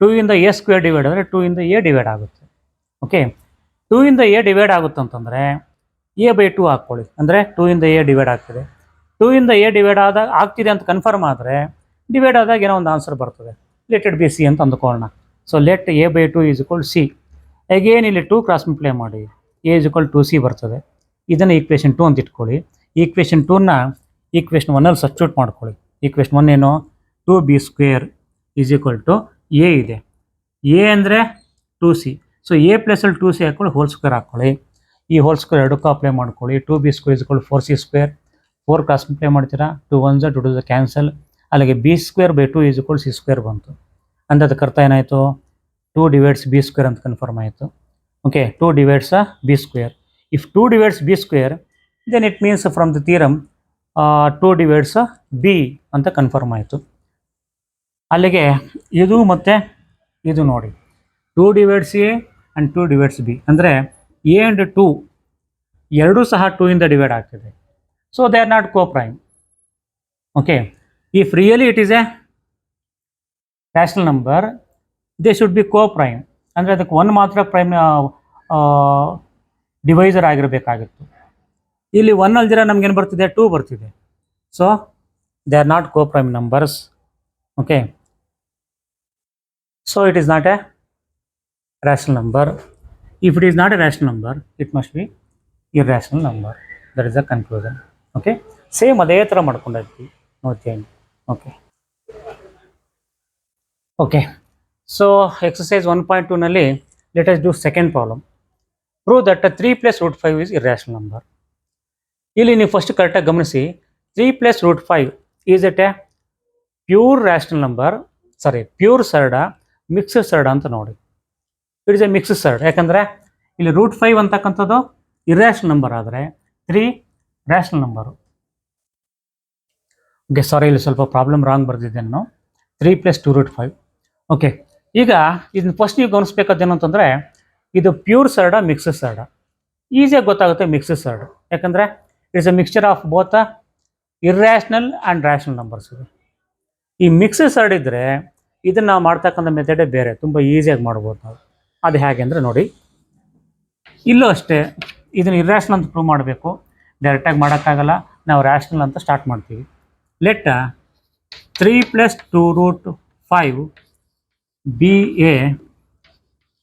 2 ಇಂದ a² ಡಿವೈಡ್ ಆದರೆ 2 ಇಂದ a ಡಿವೈಡ್ ಆಗುತ್ತೆ. ಓಕೆ, 2 ಇಂದ a ಡಿವೈಡ್ ಆಗುತ್ತೆ ಅಂತಂದರೆ a/2 ಹಾಕ್ಕೊಳ್ಳಿ. ಅಂದರೆ 2 ಇಂದ a ಡಿವೈಡ್ ಆಗ್ತಿದೆ. 2 ಇಂದ a ಡಿವೈಡ್ ಆಗ್ತಿದೆ ಅಂತ ಕನ್ಫರ್ಮ್ ಆದರೆ ಡಿವೈಡ್ ಆದಾಗ ಏನೋ ಒಂದು ಆನ್ಸರ್ ಬರ್ತದೆ. ಲೆಟ್ ಇಟ್ ಬಿ ಸಿ ಅಂತ ಅಂದ್ಕೊಳ್ಳೋಣ. So let a/2 = c. Again ಇಲ್ಲಿ 2 ಕ್ರಾಸ್ ಮಲ್ಟಿಪ್ಲೈ ಮಾಡಿ a = 2c ಬರ್ತದೆ. ಇದನ್ನು ಈಕ್ವೇಷನ್ 2 ಅಂತ ಇಟ್ಕೊಳ್ಳಿ. ಈಕ್ವೇಷನ್ 2ನ ಈಕ್ವೇಷನ್ 1ಅಲ್ಲಿ ಸಬ್ಸ್ಟಿಟ್ಯೂಟ್ ಮಾಡ್ಕೊಳ್ಳಿ. ಈಕ್ವೇಷನ್ 1 ಏನು? 2b² = a ಇದೆ. a ಅಂದರೆ 2c. ಸೊ a ಪ್ಲಸಲ್ಲಿ 2c ಹಾಕ್ಕೊಳ್ಳಿ, ಹೋಲ್ ಸ್ಕ್ವೇರ್ ಹಾಕ್ಕೊಳ್ಳಿ. ಈ ಹೋಲ್ ಸ್ಕ್ವೇರ್ ಎರಡಕ್ಕೂ ಅಪ್ಲೈ ಮಾಡ್ಕೊಳ್ಳಿ. 2b² = 4c². 4 ಕ್ರಾಸ್ ಮಲ್ಟಿಪ್ಲೈ ಮಾಡ್ತೀರಾ, 2 1 2 2 ಕ್ಯಾನ್ಸಲ್, ಅಲ್ಲಿಗೆ b² / 2 = c² ಬಂತು. ಅಂದರೆ ಅದಕ್ಕೆ ಅರ್ಥ ಏನಾಯಿತು, 2 ಡಿವೈಡ್ಸ್ b² ಅಂತ ಕನ್ಫರ್ಮ್ ಆಯಿತು. Okay, 2 divides b². If 2 divides b², then it means from the theorem 2 divides b ಅಂತ ಕನ್ಫರ್ಮ್ ಆಯಿತು. ಅಲ್ಲಿಗೆ ಇದು ಮತ್ತು ಇದು ನೋಡಿ, 2 divides a and 2 divides b, ಅಂದರೆ a ಆ್ಯಂಡ್ 2 ಎರಡೂ ಸಹ 2 ಇಂದ ಡಿವೈಡ್ ಆಗ್ತಿದೆ. So they are not coprime. Okay, if really it is a rational number, they should be coprime. ಅಂದರೆ ಅದಕ್ಕೆ 1 ಮಾತ್ರ ಪ್ರೈಮ್ ಡಿವೈಸರ್ ಆಗಿರಬೇಕಾಗಿತ್ತು. ಇಲ್ಲಿ 1 ಅಲ್ದಿರ ನಮಗೇನು ಬರ್ತಿದೆ, 2 ಬರ್ತಿದೆ. So they are not coprime numbers. Okay, so it is not a rational number. If it is not a rational number, it must be irrational number. That is the conclusion. Okay, same ಅದೇ ಥರ ಮಾಡ್ಕೊಂಡಿರ್ತೀವಿ, no change. Okay, so exercise 1.2 ನಲ್ಲಿ let us do second problem. Prove that 3 + √5 is irrational number. ಇಲ್ಲಿ ನೀವು first ಕರೆಕ್ಟಾಗಿ ಗಮನಿಸಿ, 3 + √5 is it a pure rational number, pure surd, mixed surd ಅಂತ ನೋಡಿ. It is a mixed surd. ಯಾಕಂದರೆ ಇಲ್ಲಿ √5 ಅಂತಕ್ಕಂಥದ್ದು ಇರ್ಯಾಷನಲ್ ನಂಬರ್ ಆದರೆ 3 ರ್ಯಾಷನಲ್ ನಂಬರು. ಓಕೆ, ಇಲ್ಲಿ ಸ್ವಲ್ಪ ಪ್ರಾಬ್ಲಮ್ ರಾಂಗ್ ಬರ್ದಿದ್ದೆ ನಾನು. 3 + 2 √5. ಓಕೆ, ಈಗ ಇದನ್ನ ಫಸ್ಟ್ ನೀವು ಗಮನಿಸ್ಬೇಕಾದ್ದೇನು ಅಂತಂದರೆ, ಇದು ಪ್ಯೂರ್ ಸರ್ಡ, ಮಿಕ್ಸ್ಡ್ ಸರ್ಡ. ಈಸಿಯಾಗಿ ಗೊತ್ತಾಗುತ್ತೆ ಮಿಕ್ಸ್ಡ್ ಸರ್ಡ್. ಯಾಕಂದರೆ it's A mixture of both irrational and rational numbers. ಈ ಮಿಕ್ಸ್ಡ್ ಸರ್ಡ್ ಇದ್ದರೆ ಇದನ್ನು ನಾವು ಮಾಡ್ತಕ್ಕಂಥ ಮೆಥಡೇ ಬೇರೆ, ತುಂಬ ಈಸಿಯಾಗಿ ಮಾಡ್ಬೋದು ನಾವು. ಅದು ಹೇಗೆ ಅಂದರೆ ನೋಡಿ, ಇಲ್ಲೂ ಅಷ್ಟೇ ಇದನ್ನು ಇರ್ಯಾಷನಲ್ ಅಂತ ಪ್ರೂವ್ ಮಾಡಬೇಕು. ಡೈರೆಕ್ಟಾಗಿ ಮಾಡೋಕ್ಕಾಗಲ್ಲ, ನಾವು ರ್ಯಾಷನಲ್ ಅಂತ ಸ್ಟಾರ್ಟ್ ಮಾಡ್ತೀವಿ. Let 3 + 2 √5 be a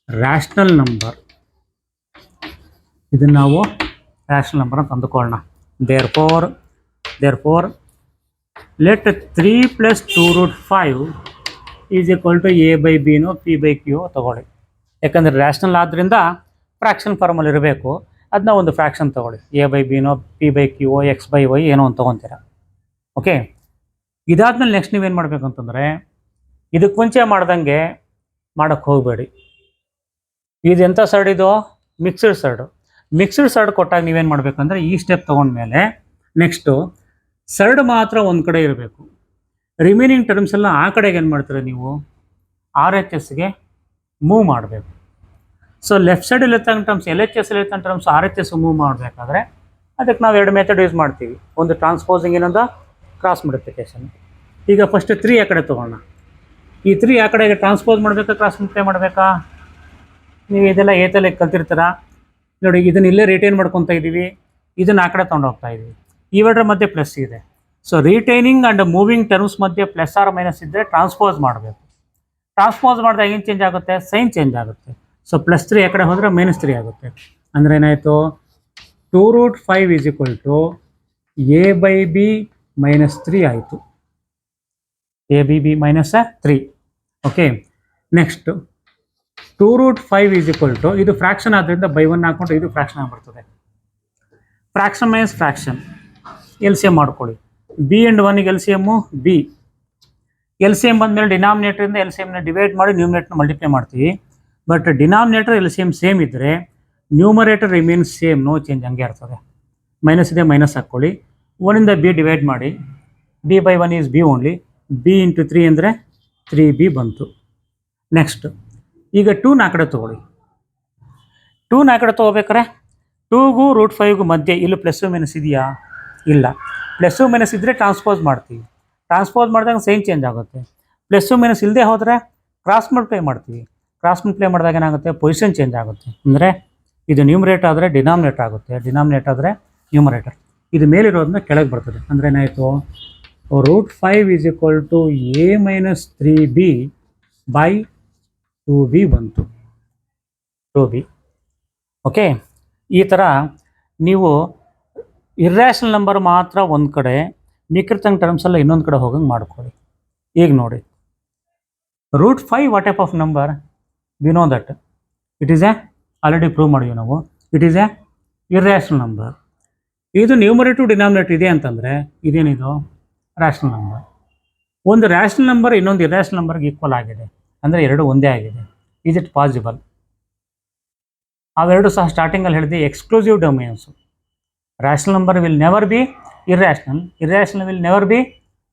rational number. ಇದನ್ನು ನಾವು ರ್ಯಾಷನಲ್ ನಂಬರ್ ಅಂತ ಅಂದುಕೊಳ್ಳೋಣ. Therefore let 3 + 2 √5 is equal to a/b p/q ತೊಗೊಳ್ಳಿ. ಯಾಕಂದರೆ ರ್ಯಾಷನಲ್ ಆದ್ದರಿಂದ ಫ್ರ್ಯಾಕ್ಷನ್ ಫಾರ್ಮಲ್ಲಿ ಇರಬೇಕು. ಅದನ್ನ ಒಂದು ಫ್ರ್ಯಾಕ್ಷನ್ ತೊಗೊಳ್ಳಿ, a/b p/q x/y ಏನೋ ಒಂದು ತೊಗೊತೀರ. ಓಕೆ, ಇದಾದ್ಮೇಲೆ ನೆಕ್ಸ್ಟ್ ನೀವೇನು ಮಾಡಬೇಕು ಅಂತಂದರೆ, ಇದಕ್ಕೆ ಮುಂಚೆ ಮಾಡ್ದಂಗೆ ಮಾಡೋಕ್ಕೆ ಹೋಗಬೇಡಿ. ಇದು ಎಂಥ ಸರ್ಡ್, ಇದು ಮಿಕ್ಸ್ಡ್ ಸರ್ಡು. ಮಿಕ್ಸ್ಡ್ ಸರ್ಡ್ ಕೊಟ್ಟಾಗ ನೀವೇನು ಮಾಡಬೇಕಂದ್ರೆ, ಈ ಸ್ಟೆಪ್ ತೊಗೊಂಡ್ಮೇಲೆ ನೆಕ್ಸ್ಟು ಸರ್ಡ್ ಮಾತ್ರ ಒಂದು ಕಡೆ ಇರಬೇಕು. ರಿಮೈನಿಂಗ್ ಟರ್ಮ್ಸ್ ಎಲ್ಲ ಆ ಕಡೆಗೆ ಏನು ಮಾಡ್ತೀರ ನೀವು, RHSಗೆ ಮೂವ್ ಮಾಡಬೇಕು. ಸೊ ಲೆಫ್ಟ್ ಸೈಡಲ್ಲಿ ಇರ್ತಕ್ಕಂಥ ಟರ್ಮ್ಸ್ LHS ಇರ್ತಕ್ಕಂಥ ಟರ್ಮ್ಸ್ RHS ಮೂವ್ ಮಾಡಬೇಕಾದ್ರೆ ಅದಕ್ಕೆ ನಾವು 2 ಮೆಥಡ್ ಯೂಸ್ ಮಾಡ್ತೀವಿ. ಒಂದು ಟ್ರಾನ್ಸ್ಪೋಸಿಂಗ್, ಇನ್ನೊಂದು ಕ್ರಾಸ್ ಮಲ್ಟಿಪ್ಲಿಕೇಶನ್. ಈಗ ಫಸ್ಟ್ 3 ಆ ಕಡೆ ತೊಗೊಳ್ಳೋಣ. ಈ 3 ಆ ಕಡೆಗೆ ಟ್ರಾನ್ಸ್ಪೋಸ್ ಮಾಡಬೇಕಾ, ಕ್ರಾಸ್ ಮಲ್ಟಿಪ್ಲೈ ಮಾಡಬೇಕಾ? ನೀವು ಇದೆಲ್ಲ ಏತಲ್ಲಿ ಕಲ್ತಿರ್ತೀರ ನೋಡಿ. ಇದನ್ನು ಇಲ್ಲೇ ರಿಟೈನ್ ಮಾಡ್ಕೊತಾ ಇದ್ದೀವಿ, ಇದನ್ನು ಆ ಕಡೆ ತೊಗೊಂಡು ಹೋಗ್ತಾ ಇದ್ದೀವಿ. ಇವೆರಡರ ಮಧ್ಯೆ ಪ್ಲಸ್ ಇದೆ. So retaining and moving terms ಮಧ್ಯೆ ಪ್ಲಸ್ ಆರ್ ಮೈನಸ್ ಇದ್ದರೆ ಟ್ರಾನ್ಸ್ಪೋಸ್ ಮಾಡಬೇಕು. ಟ್ರಾನ್ಸ್ಪೋಸ್ ಮಾಡಿದಾಗ ಏನು ಚೇಂಜ್ ಆಗುತ್ತೆ, ಸೈನ್ ಚೇಂಜ್ ಆಗುತ್ತೆ. ಸೊ +3 ಆ ಕಡೆ ಹೋದರೆ -3 ಆಗುತ್ತೆ. ಅಂದರೆ ಏನಾಯಿತು, 2 √5 ಈಸ್ ಈಕ್ವಲ್ ಟು a/b -3 ಆಯಿತು. a/b -3. Okay, next 2 √5 is equal to, ಇದು ಫ್ರ್ಯಾಕ್ಷನ್ ಆದ್ದರಿಂದ ಬೈ 1 ಹಾಕ್ಕೊಂಡು ಇದು ಫ್ರ್ಯಾಕ್ಷನ್ ಆಗಿಬಿಡ್ತದೆ. ಫ್ರ್ಯಾಕ್ಷನ್ ಮೈನಸ್ ಫ್ರ್ಯಾಕ್ಷನ್ LCM ಮಾಡ್ಕೊಳ್ಳಿ. b ಆ್ಯಂಡ್ 1ಗೆ LCM b. LCM ಬಂದಮೇಲೆ ಡಿನಾಮಿನೇಟರಿಂದ LCMನ ಡಿವೈಡ್ ಮಾಡಿ ನ್ಯೂಮಿನೇಟರ್ನ ಮಲ್ಟಿಪ್ಲೈ ಮಾಡ್ತೀವಿ. ಬಟ್ ಡಿನಾಮಿನೇಟರ್ LCM ಸೇಮ್ ಇದ್ದರೆ numerator remains same, no change, ಹಂಗೆ ಇರ್ತದೆ. ಮೈನಸ್ ಇದೆ, ಮೈನಸ್ ಹಾಕ್ಕೊಳ್ಳಿ. 1ಇಂದ b ಡಿವೈಡ್ ಮಾಡಿ, b/1 is b only. b × 3 ಅಂದರೆ 3b ಬಂತು. ನೆಕ್ಸ್ಟ್ ಈಗ 2ನ ಆ ಕಡೆ ತೊಗೊಳ್ಳಿ. 2ನ ಆ ಕಡೆ ತೊಗೋಬೇಕಾರೆ 2ಗೂ √5ಗೂ ಮಧ್ಯೆ ಇಲ್ಲಿ ಪ್ಲಸ್ಸು ಮೈನಸ್ ಇದೆಯಾ? ಇಲ್ಲ. ಪ್ಲಸ್ಸು ಮೈನಸ್ ಇದ್ದರೆ ಟ್ರಾನ್ಸ್ಪೋಸ್ ಮಾಡ್ತೀವಿ. ಟ್ರಾನ್ಸ್ಪೋಸ್ ಮಾಡಿದಾಗ ಸೈನ್ ಚೇಂಜ್ ಆಗುತ್ತೆ. ಪ್ಲಸ್ಸು ಮೈನಸ್ ಇಲ್ಲದೆ ಹೋದರೆ ಕ್ರಾಸ್ ಮಲ್ಟಿಪ್ಲೈ ಮಾಡ್ತೀವಿ. ಕ್ರಾಸ್ ಮಲ್ಟಿಪ್ಲೈ ಮಾಡಿದಾಗ ಏನಾಗುತ್ತೆ, ಪೊಸಿಷನ್ ಚೇಂಜ್ ಆಗುತ್ತೆ. ಅಂದರೆ ಇದು ನ್ಯೂಮರೇಟರ್ ಆದರೆ ಡಿನಾಮಿನೇಟರ್ ಆಗುತ್ತೆ, ಡಿನಾಮಿನೇಟರ್ ಆದರೆ ನ್ಯೂಮರೇಟರ್. ಇದು ಮೇಲಿರೋದನ್ನ ಕೆಳಗೆ ಬರ್ತದೆ. ಅಂದರೆ ಏನಾಯಿತು, √5 is equal to a - 3b by 2b ಬಂತು. 2b. ಓಕೆ, ಈ ಥರ ನೀವು ಇರ್ಯಾಷನಲ್ ನಂಬರ್ ಮಾತ್ರ ಒಂದು ಕಡೆ, ಮಿಕ್ಕಿರ್ತಂಗೆ ಟರ್ಮ್ಸ್ ಎಲ್ಲ ಇನ್ನೊಂದು ಕಡೆ ಹೋಗಂಗೆ ಮಾಡ್ಕೊಳ್ಳಿ. ಈಗ ನೋಡಿ, √5 what type of number? We know that it is a, already prove ಮಾಡಿವಿ ನಾವು, it is a irrational number. ಇದು ನ್ಯೂಮರೇಟರ್ ಡಿನಾಮಿನೇಟರ್ ಇದೆ ಅಂತಂದರೆ ಇದೇನಿದು ರ್ಯಾಷನಲ್ ನಂಬರ್. ಒಂದು ರ್ಯಾಷನಲ್ ನಂಬರ್ ಇನ್ನೊಂದು ಇರ್ಯಾಷನಲ್ ನಂಬರ್ಗೆ ಈಕ್ವಲ್ ಆಗಿದೆ ಅಂದರೆ ಎರಡು ಒಂದೇ ಆಗಿದೆ. Is it possible? ಅವೆರಡು ಸಹ ಸ್ಟಾರ್ಟಿಂಗಲ್ಲಿ ಹೇಳಿದೆ exclusive domains. Rational number will never be irrational, irrational will never be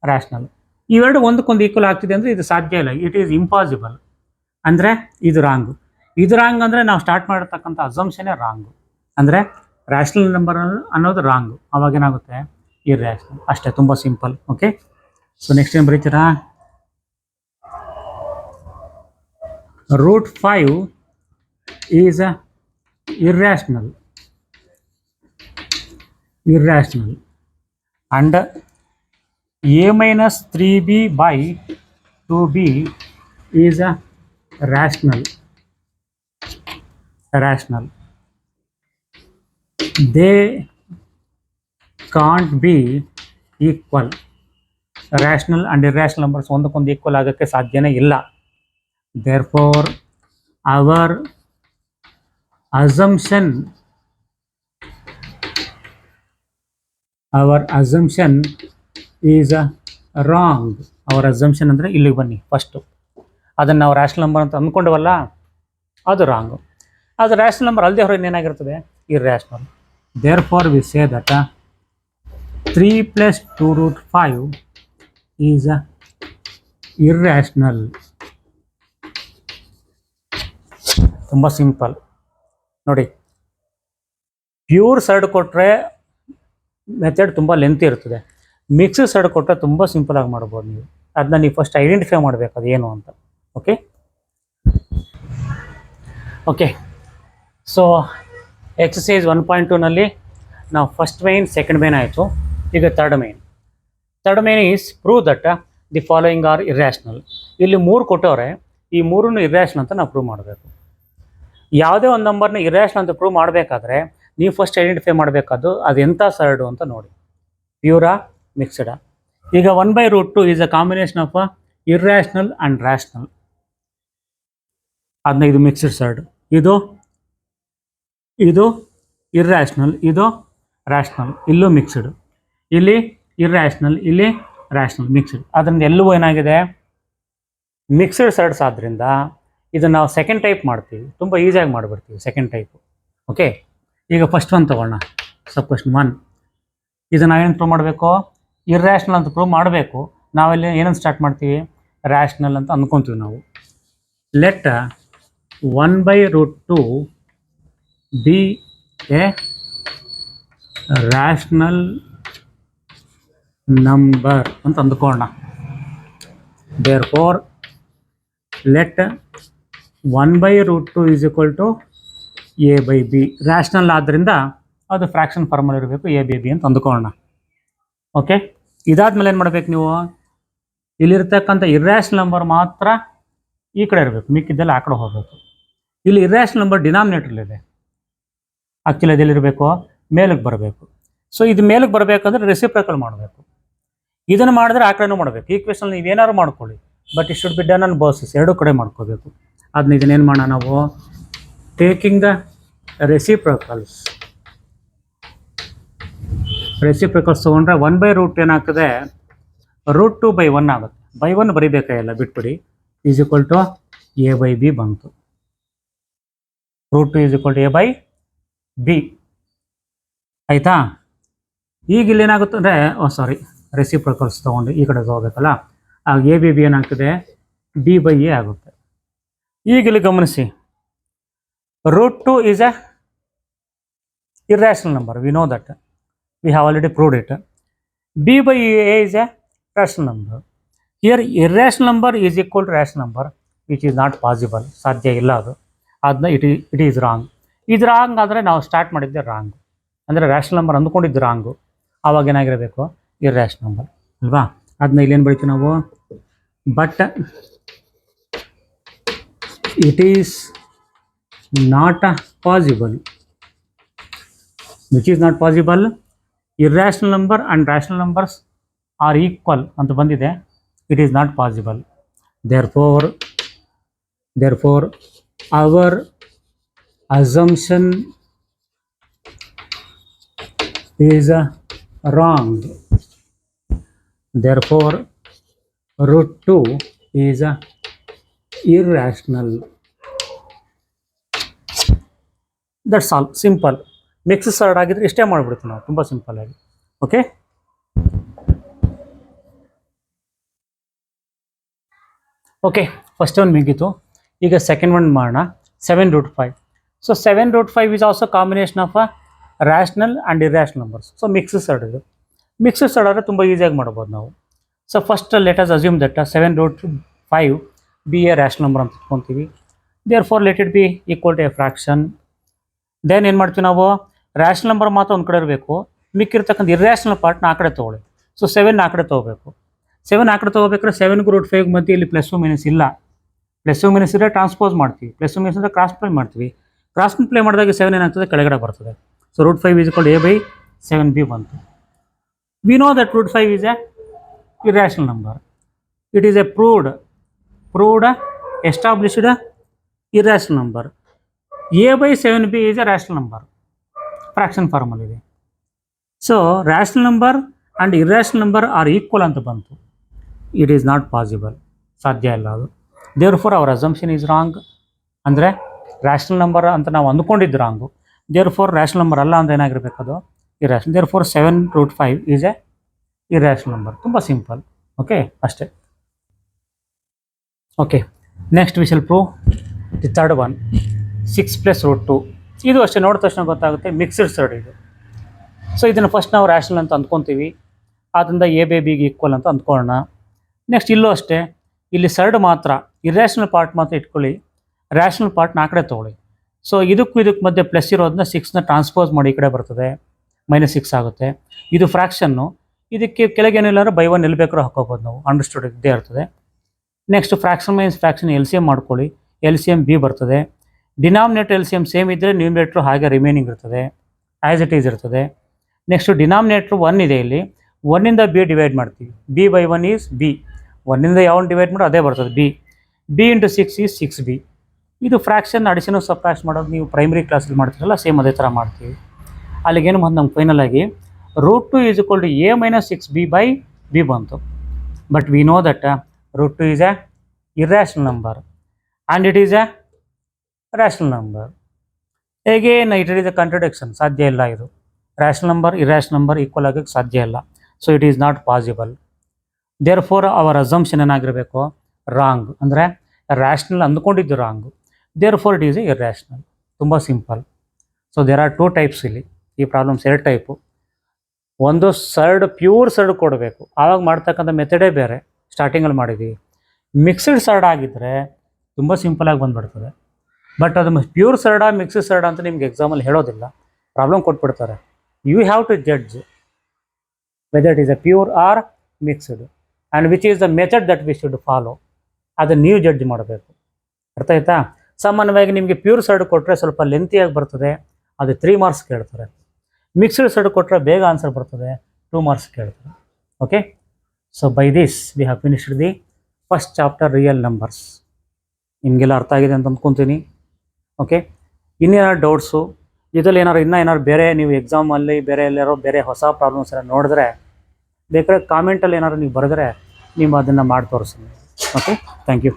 rational. ಇವೆರಡು ಒಂದಕ್ಕೊಂದು ಈಕ್ವಲ್ ಆಗ್ತಿದೆ ಅಂದರೆ ಇದು ಸಾಧ್ಯ ಇಲ್ಲ, ಇಟ್ ಈಸ್ ಇಂಪಾಸಿಬಲ್. ಅಂದರೆ ಇದು ರಾಂಗು. ಇದು ರಾಂಗ್ ಅಂದರೆ ನಾವು ಸ್ಟಾರ್ಟ್ ಮಾಡಿರ್ತಕ್ಕಂಥ ಅಸಂಪ್ಷನ್ನೇ ರಾಂಗು. ಅಂದರೆ ರ್ಯಾಷನಲ್ ನಂಬರ್ ಅನ್ನೋದು ರಾಂಗು, ಅವಾಗೇನಾಗುತ್ತೆ ಇರ್ಯಾಷನಲ್. ಅಷ್ಟೇ, ತುಂಬ ಸಿಂಪಲ್. ಓಕೆ, ಸೊ ನೆಕ್ಸ್ಟ್ ಏನು ಬರೀತೀರಾ? √5 is irrational and a minus 3b by 2b is a rational. They can't be equal. rational and irrational numbers ಒಂದಕ್ಕೊಂದು ಈಕ್ವಲ್ ಆಗೋಕ್ಕೆ ಸಾಧ್ಯನೇ ಇಲ್ಲ. therefore our assumption is wrong. our assumption ಅಂದರೆ ಇಲ್ಲಿಗೆ ಬನ್ನಿ, first ಅದನ್ನು ನಾವು ರ್ಯಾಷನಲ್ ನಂಬರ್ ಅಂತ ಅಂದ್ಕೊಂಡವಲ್ಲ, ಅದು ರಾಂಗು. ಅದು ರ್ಯಾಷನಲ್ ನಂಬರ್ ಅಲ್ಲದೆ ಹೊರಗೆ ಏನಾಗಿರ್ತದೆ irrational. therefore we say that 3 + 2√5 is irrational. ತುಂಬ ಸಿಂಪಲ್ ನೋಡಿ. ಪ್ಯೂರ್ ಸರ್ಡ್ ಕೊಟ್ಟರೆ ಮೆಥಡ್ ತುಂಬ ಲೆಂತಿ ಇರ್ತದೆ, ಮಿಕ್ಸ್ ಸರ್ಡ್ ಕೊಟ್ಟರೆ ತುಂಬ ಸಿಂಪಲಾಗಿ ಮಾಡ್ಬೋದು ನೀವು. ಅದನ್ನ ನೀವು ಫಸ್ಟ್ ಐಡೆಂಟಿಫೈ ಮಾಡಬೇಕು ಅದು ಏನು ಅಂತ. ಓಕೆ, ಸೊ ಎಕ್ಸಸೈಸ್ 1.2ನಲ್ಲಿ ನಾವು ಫಸ್ಟ್ ಮೇನ್, ಸೆಕೆಂಡ್ ಮೇನ್ ಆಯಿತು. ಈಗ third main is prove that the following are irrational. ಇಲ್ಲಿ 3 ಕೊಟ್ಟವ್ರೆ, ಈ 3 ಇರ್ಯಾಷನಲ್ ಅಂತ ನಾವು ಪ್ರೂವ್ ಮಾಡಬೇಕು. ಯಾವುದೇ ಒಂದು ನಂಬರ್ನ ಇರ್ಯಾಷನಲ್ ಅಂತ ಪ್ರೂವ್ ಮಾಡಬೇಕಾದ್ರೆ ನೀವು ಫಸ್ಟ್ ಐಡೆಂಟಿಫೈ ಮಾಡಬೇಕಾದ್ದು ಅದು ಎಂಥ ಸರ್ಡು ಅಂತ ನೋಡಿ, ಪ್ಯೂರಾ ಮಿಕ್ಸ್ಡಾ. ಈಗ 1/√2 is a combination of irrational and rational. ಅದನ್ನ ಇದು ಮಿಕ್ಸ್ಡ್ ಸರ್ಡ್, ಇದು ಇರ್ಯಾಷನಲ್, ಇದು ರ್ಯಾಷನಲ್. ಇಲ್ಲೂ ಮಿಕ್ಸ್ಡ್, ಇಲ್ಲಿ ಇರ್ಯಾಷನಲ್, ಇಲ್ಲಿ ರ್ಯಾಷನಲ್, ಮಿಕ್ಸ್ಡ್. ಅದರಿಂದ ಎಲ್ಲವೂ ಏನಾಗಿದೆ ಮಿಕ್ಸ್ಡ್ ಸರ್ಡ್ಸ್. ಆದ್ದರಿಂದ ಇದನ್ನು ನಾವು ಸೆಕೆಂಡ್ ಟೈಪ್ ಮಾಡ್ತೀವಿ, ತುಂಬ ಈಸಿಯಾಗಿ ಮಾಡಿಬಿಡ್ತೀವಿ ಸೆಕೆಂಡ್ ಟೈಪು. ಓಕೆ, ಈಗ ಫಸ್ಟ್ ಒನ್ ತೊಗೊಳ್ಳೋಣ. ಸಬ್ ಕ್ವೆಶ್ಚನ್ 1. ಇದು ನಾವೇನು ಪ್ರೂವ್ ಮಾಡಬೇಕು? ಇರ್ಯಾಷನಲ್ ಅಂತ ಪ್ರೂವ್ ಮಾಡಬೇಕು. ನಾವೆಲ್ಲಿ ಏನಂತ ಸ್ಟಾರ್ಟ್ ಮಾಡ್ತೀವಿ? ರ್ಯಾಷನಲ್ ಅಂತ ಅಂದ್ಕೊತೀವಿ ನಾವು. Let 1/√2 B a rational number ಅಂತ ಅಂದ್ಕೊಳ್ಳೋಣ. therefore let 1/√2 is equal to a/b. Rational ಆದ್ದರಿಂದ ಅದು ಫ್ರ್ಯಾಕ್ಷನ್ ಫಾರ್ಮಲ್ಲಿ ಇರಬೇಕು, a/b ಅಂತ ಅಂದ್ಕೊಳ್ಳೋಣ. ಓಕೆ, ಇದಾದ್ಮೇಲೆ ಏನು ಮಾಡಬೇಕು ನೀವು? ಇಲ್ಲಿರ್ತಕ್ಕಂಥ ಇರ್ಯಾಷನಲ್ ನಂಬರ್ ಮಾತ್ರ ಈ ಕಡೆ ಇರಬೇಕು, ಮಿಕ್ಕಿದ್ದೆಲ್ಲ ಆ ಕಡೆ ಹೋಗಬೇಕು. ಇಲ್ಲಿ ಇರ್ಯಾಷನಲ್ ನಂಬರ್ ಡಿನಾಮಿನೇಟರ್ಲಿದೆ, ಆ್ಯಕ್ಚುಲಿ ಅದೆಲ್ಲಿರಬೇಕು? ಮೇಲಕ್ಕೆ ಬರಬೇಕು. ಸೊ ಇದು ಮೇಲಕ್ಕೆ ಬರಬೇಕಂದ್ರೆ ರೆಸಿಪ್ರಕಲ್ ಮಾಡಬೇಕು. ಇದನ್ನು ಮಾಡಿದ್ರೆ ಆ ಕಡೆನೂ ಮಾಡಬೇಕು. ಈಕ್ವೇಷನ್ ನೀವೇನಾದ್ರು ಮಾಡ್ಕೊಳ್ಳಿ, but it should be done on ಬೋಸಸ್, ಎರಡೂ ಕಡೆ ಮಾಡ್ಕೋಬೇಕು. ಅದನ್ನ ಇದನ್ನೇನು ಮಾಡೋಣ ನಾವು? ಟೇಕಿಂಗ್ ದ ರೆಸಿಪ್ರಕಲ್ಸ್ ತೊಗೊಂಡ್ರೆ 1/√2 ಏನಾಗ್ತದೆ? √2/1 ಆಗುತ್ತೆ. /1 ಬರೀಬೇಕಾಗಿಲ್ಲ, ಬಿಟ್ಬಿಡಿ. ಈಸ್ ಈಕ್ವಲ್ ಟು a/b ಬಂತು. √2 ಈಸ್ ಈಕ್ವಲ್ ಟು a/b ಆಯಿತಾ? ಈಗ ಇಲ್ಲೇನಾಗುತ್ತೆ ಅಂದರೆ, ರೆಸಿಪ್ರಕಲ್ಸ್ ತೊಗೊಂಡು ಈ ಕಡೆ ಹೋಗ್ಬೇಕಲ್ಲ, ಆಗ a/b ಏನಾಗ್ತದೆ? b/a ಆಗುತ್ತೆ. ಈಗ ಇಲ್ಲಿ ಗಮನಿಸಿ, √2 is A irrational number, we know that, we have already proved it. b/a is a rational number. Here irrational number is equal to rational number, which is not possible. ಸಾಧ್ಯ ಇಲ್ಲ ಅದು. ಅದನ್ನ it is wrong. ಇದು wrong ಆದರೆ ನಾವು start ಮಾಡಿದ್ದೆ wrong, ಅಂದರೆ rational number ಅಂದ್ಕೊಂಡಿದ್ದು wrong. ಆವಾಗ ಏನಾಗಿರಬೇಕು? ಇರ್ಯಾಷನಲ್ ನಂಬರ್ ಅಲ್ವಾ? ಅದನ್ನ ಇಲ್ಲೇನು ಬರೀತೀವಿ ನಾವು? But it is not possible. which is not possible. Irrational number and rational numbers are equal ಅಂತ ಬಂದಿದೆ. It is not possible. Therefore our assumption is wrong. Therefore, root 2 is irrational. That's all, simple. Mix surd ಆಗಿದ್ರೆ ಇಷ್ಟೇ ಮಾಡಿಬಿಡ್ತೀವಿ ನಾವು, ತುಂಬ simple ಆಗಿ. Okay, okay, first one ಮುಗೀತು. ಈಗ second one ಮಾಡೋಣ, 7√5. So 7√5 is also combination of a rational and irrational numbers. So mix surd ಇದು. Mix surd ಆದರೆ ತುಂಬ ಈಸಿಯಾಗಿ ಮಾಡ್ಬೋದು ನಾವು. So first let us assume that 7√5 be a rational number ಅಂತ ಇಟ್ಕೊತೀವಿ. Therefore let it be equal to a fraction. Then ಏನು ಮಾಡ್ತೀವಿ ನಾವು, ರ್ಯಾಷನಲ್ ನಂಬರ್ ಮಾತ್ರ ಒಂದು ಕಡೆ ಇರಬೇಕು, ಮಿಕ್ಕಿರ್ತಕ್ಕಂಥ ಇರ್ಯಾಷನಲ್ ಪಾರ್ಟ್ನ ಆ ಕಡೆ ತೊಗೊಳ್ಳಿ. ಸೊ 7 ಆ ಕಡೆ ತೊಗೋಬೇಕು. 7 ಆ ಕಡೆ ತೊಗೋಬೇಕಾದ್ರೆ 7ಗೂ √5 ಮಧ್ಯೆ ಇಲ್ಲಿ ಪ್ಲಸ್ಸು ಮೈನಸ್ ಇಲ್ಲ. ಪ್ಲಸ್ಸು ಮೈನಸ್ ಇದ್ದರೆ ಟ್ರಾನ್ಸ್ಪೋಸ್ ಮಾಡ್ತೀವಿ, ಪ್ಲಸ್ಸು ಮೈನಸ್ ಅಂದರೆ ಕ್ರಾಸ್ ಪ್ಲೇ ಮಾಡ್ತೀವಿ. ಕ್ರಾಸ್ ಪ್ಲೇ ಮಾಡಿದಾಗ 7 ಏನಾಗ್ತದೆ, ಕೆಳಗಡೆ ಬರ್ತದೆ. So √5 is equal to a/7b ಬಂತು. V know that √5 is a irrational number. It is a proved established irrational number. a/7b is a rational number. Fraction ಫಾರ್ಮಲ್ ಇದೆ. So rational number and irrational number are equal ಅಂತ ಬಂತು. It is not possible, ಸಾಧ್ಯ ಇಲ್ಲ ಅದು. Therefore our assumption is wrong. ಅಂದರೆ rational number ಅಂತ ನಾವು ಅಂದ್ಕೊಂಡಿದ್ದು ರಾಂಗು. ದೇರ್ಫೋರ್ ರ್ಯಾಷನಲ್ ನಂಬರ್ ಅಲ್ಲ ಅಂತ ಏನಾಗಿರ್ಬೇಕು, ಅದು irrational. Therefore 7√5 is a irrational number. ತುಂಬ ಸಿಂಪಲ್. ಓಕೆ, ಅಷ್ಟೇ. Okay, next we shall prove the third one, 6 + √2. ಇದು ಅಷ್ಟೇ, ನೋಡಿದ ತಕ್ಷಣ ಗೊತ್ತಾಗುತ್ತೆ ಮಿಕ್ಸ್ಡ್ ಸರ್ಡ್ ಇದು. ಸೊ ಇದನ್ನು ಫಸ್ಟ್ ನಾವು ರ್ಯಾಷನಲ್ ಅಂತ ಅಂದ್ಕೊತೀವಿ, ಆದ್ದರಿಂದ a/b ಈಕ್ವಲ್ ಅಂತ ಅಂದ್ಕೊಳ್ಳೋಣ. ನೆಕ್ಸ್ಟ್ ಇಲ್ಲೂ ಅಷ್ಟೇ, ಇಲ್ಲಿ ಸರ್ಡ್ ಮಾತ್ರ, ಇರ್ಯಾಷನಲ್ ಪಾರ್ಟ್ ಮಾತ್ರ ಇಟ್ಕೊಳ್ಳಿ, ರ್ಯಾಷನಲ್ ಪಾರ್ಟ್ನ ಆ ಕಡೆ ತೊಗೊಳ್ಳಿ. ಸೊ ಇದಕ್ಕೆ ಮಧ್ಯೆ ಪ್ಲಸ್ ಇರೋದನ್ನ 6ನ ಟ್ರಾನ್ಸ್ಪೋಸ್ ಮಾಡಿ ಈ ಕಡೆ ಬರ್ತದೆ, -6 ಆಗುತ್ತೆ. ಇದು ಫ್ರಾಕ್ಷನ್ನು, ಇದಕ್ಕೆ ಕೆಳಗೇನಿಲ್ಲಾಂದ್ರೆ ಬೈ 1 ಎಲ್ಲಿ ಬೇಕಾದ್ರೂ ಹಾಕೋಬೋದು ನಾವು, ಅಂಡರ್ಸ್ಟುಡ್ ಇದ್ದೇ ಇರ್ತದೆ. Next fraction minus fraction LCM ಮಾಡ್ಕೊಳ್ಳಿ, LCM b ಬರ್ತದೆ. ಡಿನಾಮಿನೇಟರ್ LCM ಸೇಮ್ ಇದ್ದರೆ ನ್ಯೂಮಿನೇಟ್ರು ಹಾಗೆ ರಿಮೈನಿಂಗ್ ಇರ್ತದೆ, ಆ್ಯಸ್ ಇಟ್ ಈಸ್ ಇರ್ತದೆ. ನೆಕ್ಸ್ಟು ಡಿನಾಮಿನೇಟ್ರು 1 ಇದೆ, ಇಲ್ಲಿ 1ಇಂದ b ಡಿವೈಡ್ ಮಾಡ್ತೀವಿ, b/1 ಈಸ್ b. 1ಇಂದ ಯಾವನು ಡಿವೈಡ್ ಮಾಡೋ ಅದೇ ಬರ್ತದೆ b × 6 ಈಸ್ 6b. ಇದು ಫ್ರಾಕ್ಷನ್ ಅಡಿಷನ್ ಸಬ್ಟ್ರಾಕ್ಷನ್ ಮಾಡೋದು ನೀವು ಪ್ರೈಮರಿ ಕ್ಲಾಸಲ್ಲಿ ಮಾಡ್ತೀರಲ್ಲ, ಸೇಮ್ ಅದೇ ಥರ ಮಾಡ್ತೀವಿ. ಅಲ್ಲಿಗೇನು ಬಂದು ನಮ್ಗೆ ಫೈನಲ್ ಆಗಿ √2 is equal to a-6b/b ಬಂತು. But we know that √2 is a irrational number and it is a rational number. Again it is a contradiction, ಸಾಧ್ಯ ಇಲ್ಲ ಇದು. Rational number irrational number equal ಆಗೋಕ್ಕೆ ಸಾಧ್ಯ ಇಲ್ಲ. So it is not possible. Therefore our assumption ಏನಾಗಿರಬೇಕು, wrong. ಅಂದರೆ rational ಅಂದ್ಕೊಂಡಿದ್ದು wrong. Therefore it is a irrational. ತುಂಬ simple. So there are 2 types ಇಲ್ಲಿ. ಈ ಪ್ರಾಬ್ಲಮ್ಸ್ 2 ಟೈಪು. ಒಂದು ಸರ್ಡ್, ಪ್ಯೂರ್ ಸರ್ಡ್ ಕೊಡಬೇಕು, ಆವಾಗ ಮಾಡ್ತಕ್ಕಂಥ ಮೆಥಡೇ ಬೇರೆ. ಸ್ಟಾರ್ಟಿಂಗಲ್ಲಿ ಮಾಡಿದ್ದೀವಿ. ಮಿಕ್ಸ್ಡ್ ಸರ್ಡ್ ಆಗಿದ್ದರೆ ತುಂಬ ಸಿಂಪಲಾಗಿ ಬಂದುಬಿಡ್ತದೆ. ಬಟ್ ಅದು ಪ್ಯೂರ್ ಸರ್ಡಾ ಮಿಕ್ಸ್ಡ್ ಸರ್ಡಾ ಅಂತ ನಿಮ್ಗೆ ಎಕ್ಸಾಮಲ್ಲಿ ಹೇಳೋದಿಲ್ಲ, ಪ್ರಾಬ್ಲಮ್ ಕೊಟ್ಬಿಡ್ತಾರೆ. You have to judge whether it is a pure or mixed and which is the method that we should follow. ಅದನ್ನು ನೀವು ಜಡ್ಜ್ ಮಾಡಬೇಕು. ಅರ್ಥ ಆಯ್ತಾ? ಸಾಮಾನ್ಯವಾಗಿ ನಿಮಗೆ ಪ್ಯೂರ್ ಸರ್ಡ್ ಕೊಟ್ಟರೆ ಸ್ವಲ್ಪ ಲೆಂತಿಯಾಗಿ ಬರ್ತದೆ, ಅದು 3 ಮಾರ್ಕ್ಸ್ ಕೇಳ್ತಾರೆ. ಮಿಕ್ಸ್ಡ್ ಸರ್ಡ್ ಕೊಟ್ಟರೆ ಬೇಗ ಆನ್ಸರ್ ಬರ್ತದೆ, 2 ಮಾರ್ಕ್ಸ್ ಕೇಳ್ತಾರೆ. Okay, so by this we have finished the first chapter, real numbers. ನಿಮಗೆಲ್ಲ ಅರ್ಥ ಆಗಿದೆ ಅಂತ ಅಂದ್ಕೊತೀನಿ. ಓಕೆ, ಇನ್ನೇನಾದ್ರು ಡೌಟ್ಸು, ಇದರಲ್ಲಿ ಏನಾದ್ರು ಬೇರೆ ನೀವು ಎಕ್ಸಾಮಲ್ಲಿ ಬೇರೆ ಹೊಸ ಪ್ರಾಬ್ಲಮ್ಸ್ ಎಲ್ಲ ನೋಡಿದ್ರೆ ಬೇಕಾದ್ರೆ ಕಾಮೆಂಟಲ್ಲಿ ಏನಾದ್ರು ನೀವು ಬರೆದ್ರೆ ನೀವು ಅದನ್ನು ಮಾಡಿ ತೋರಿಸ್ತೀನಿ. Okay, thank you.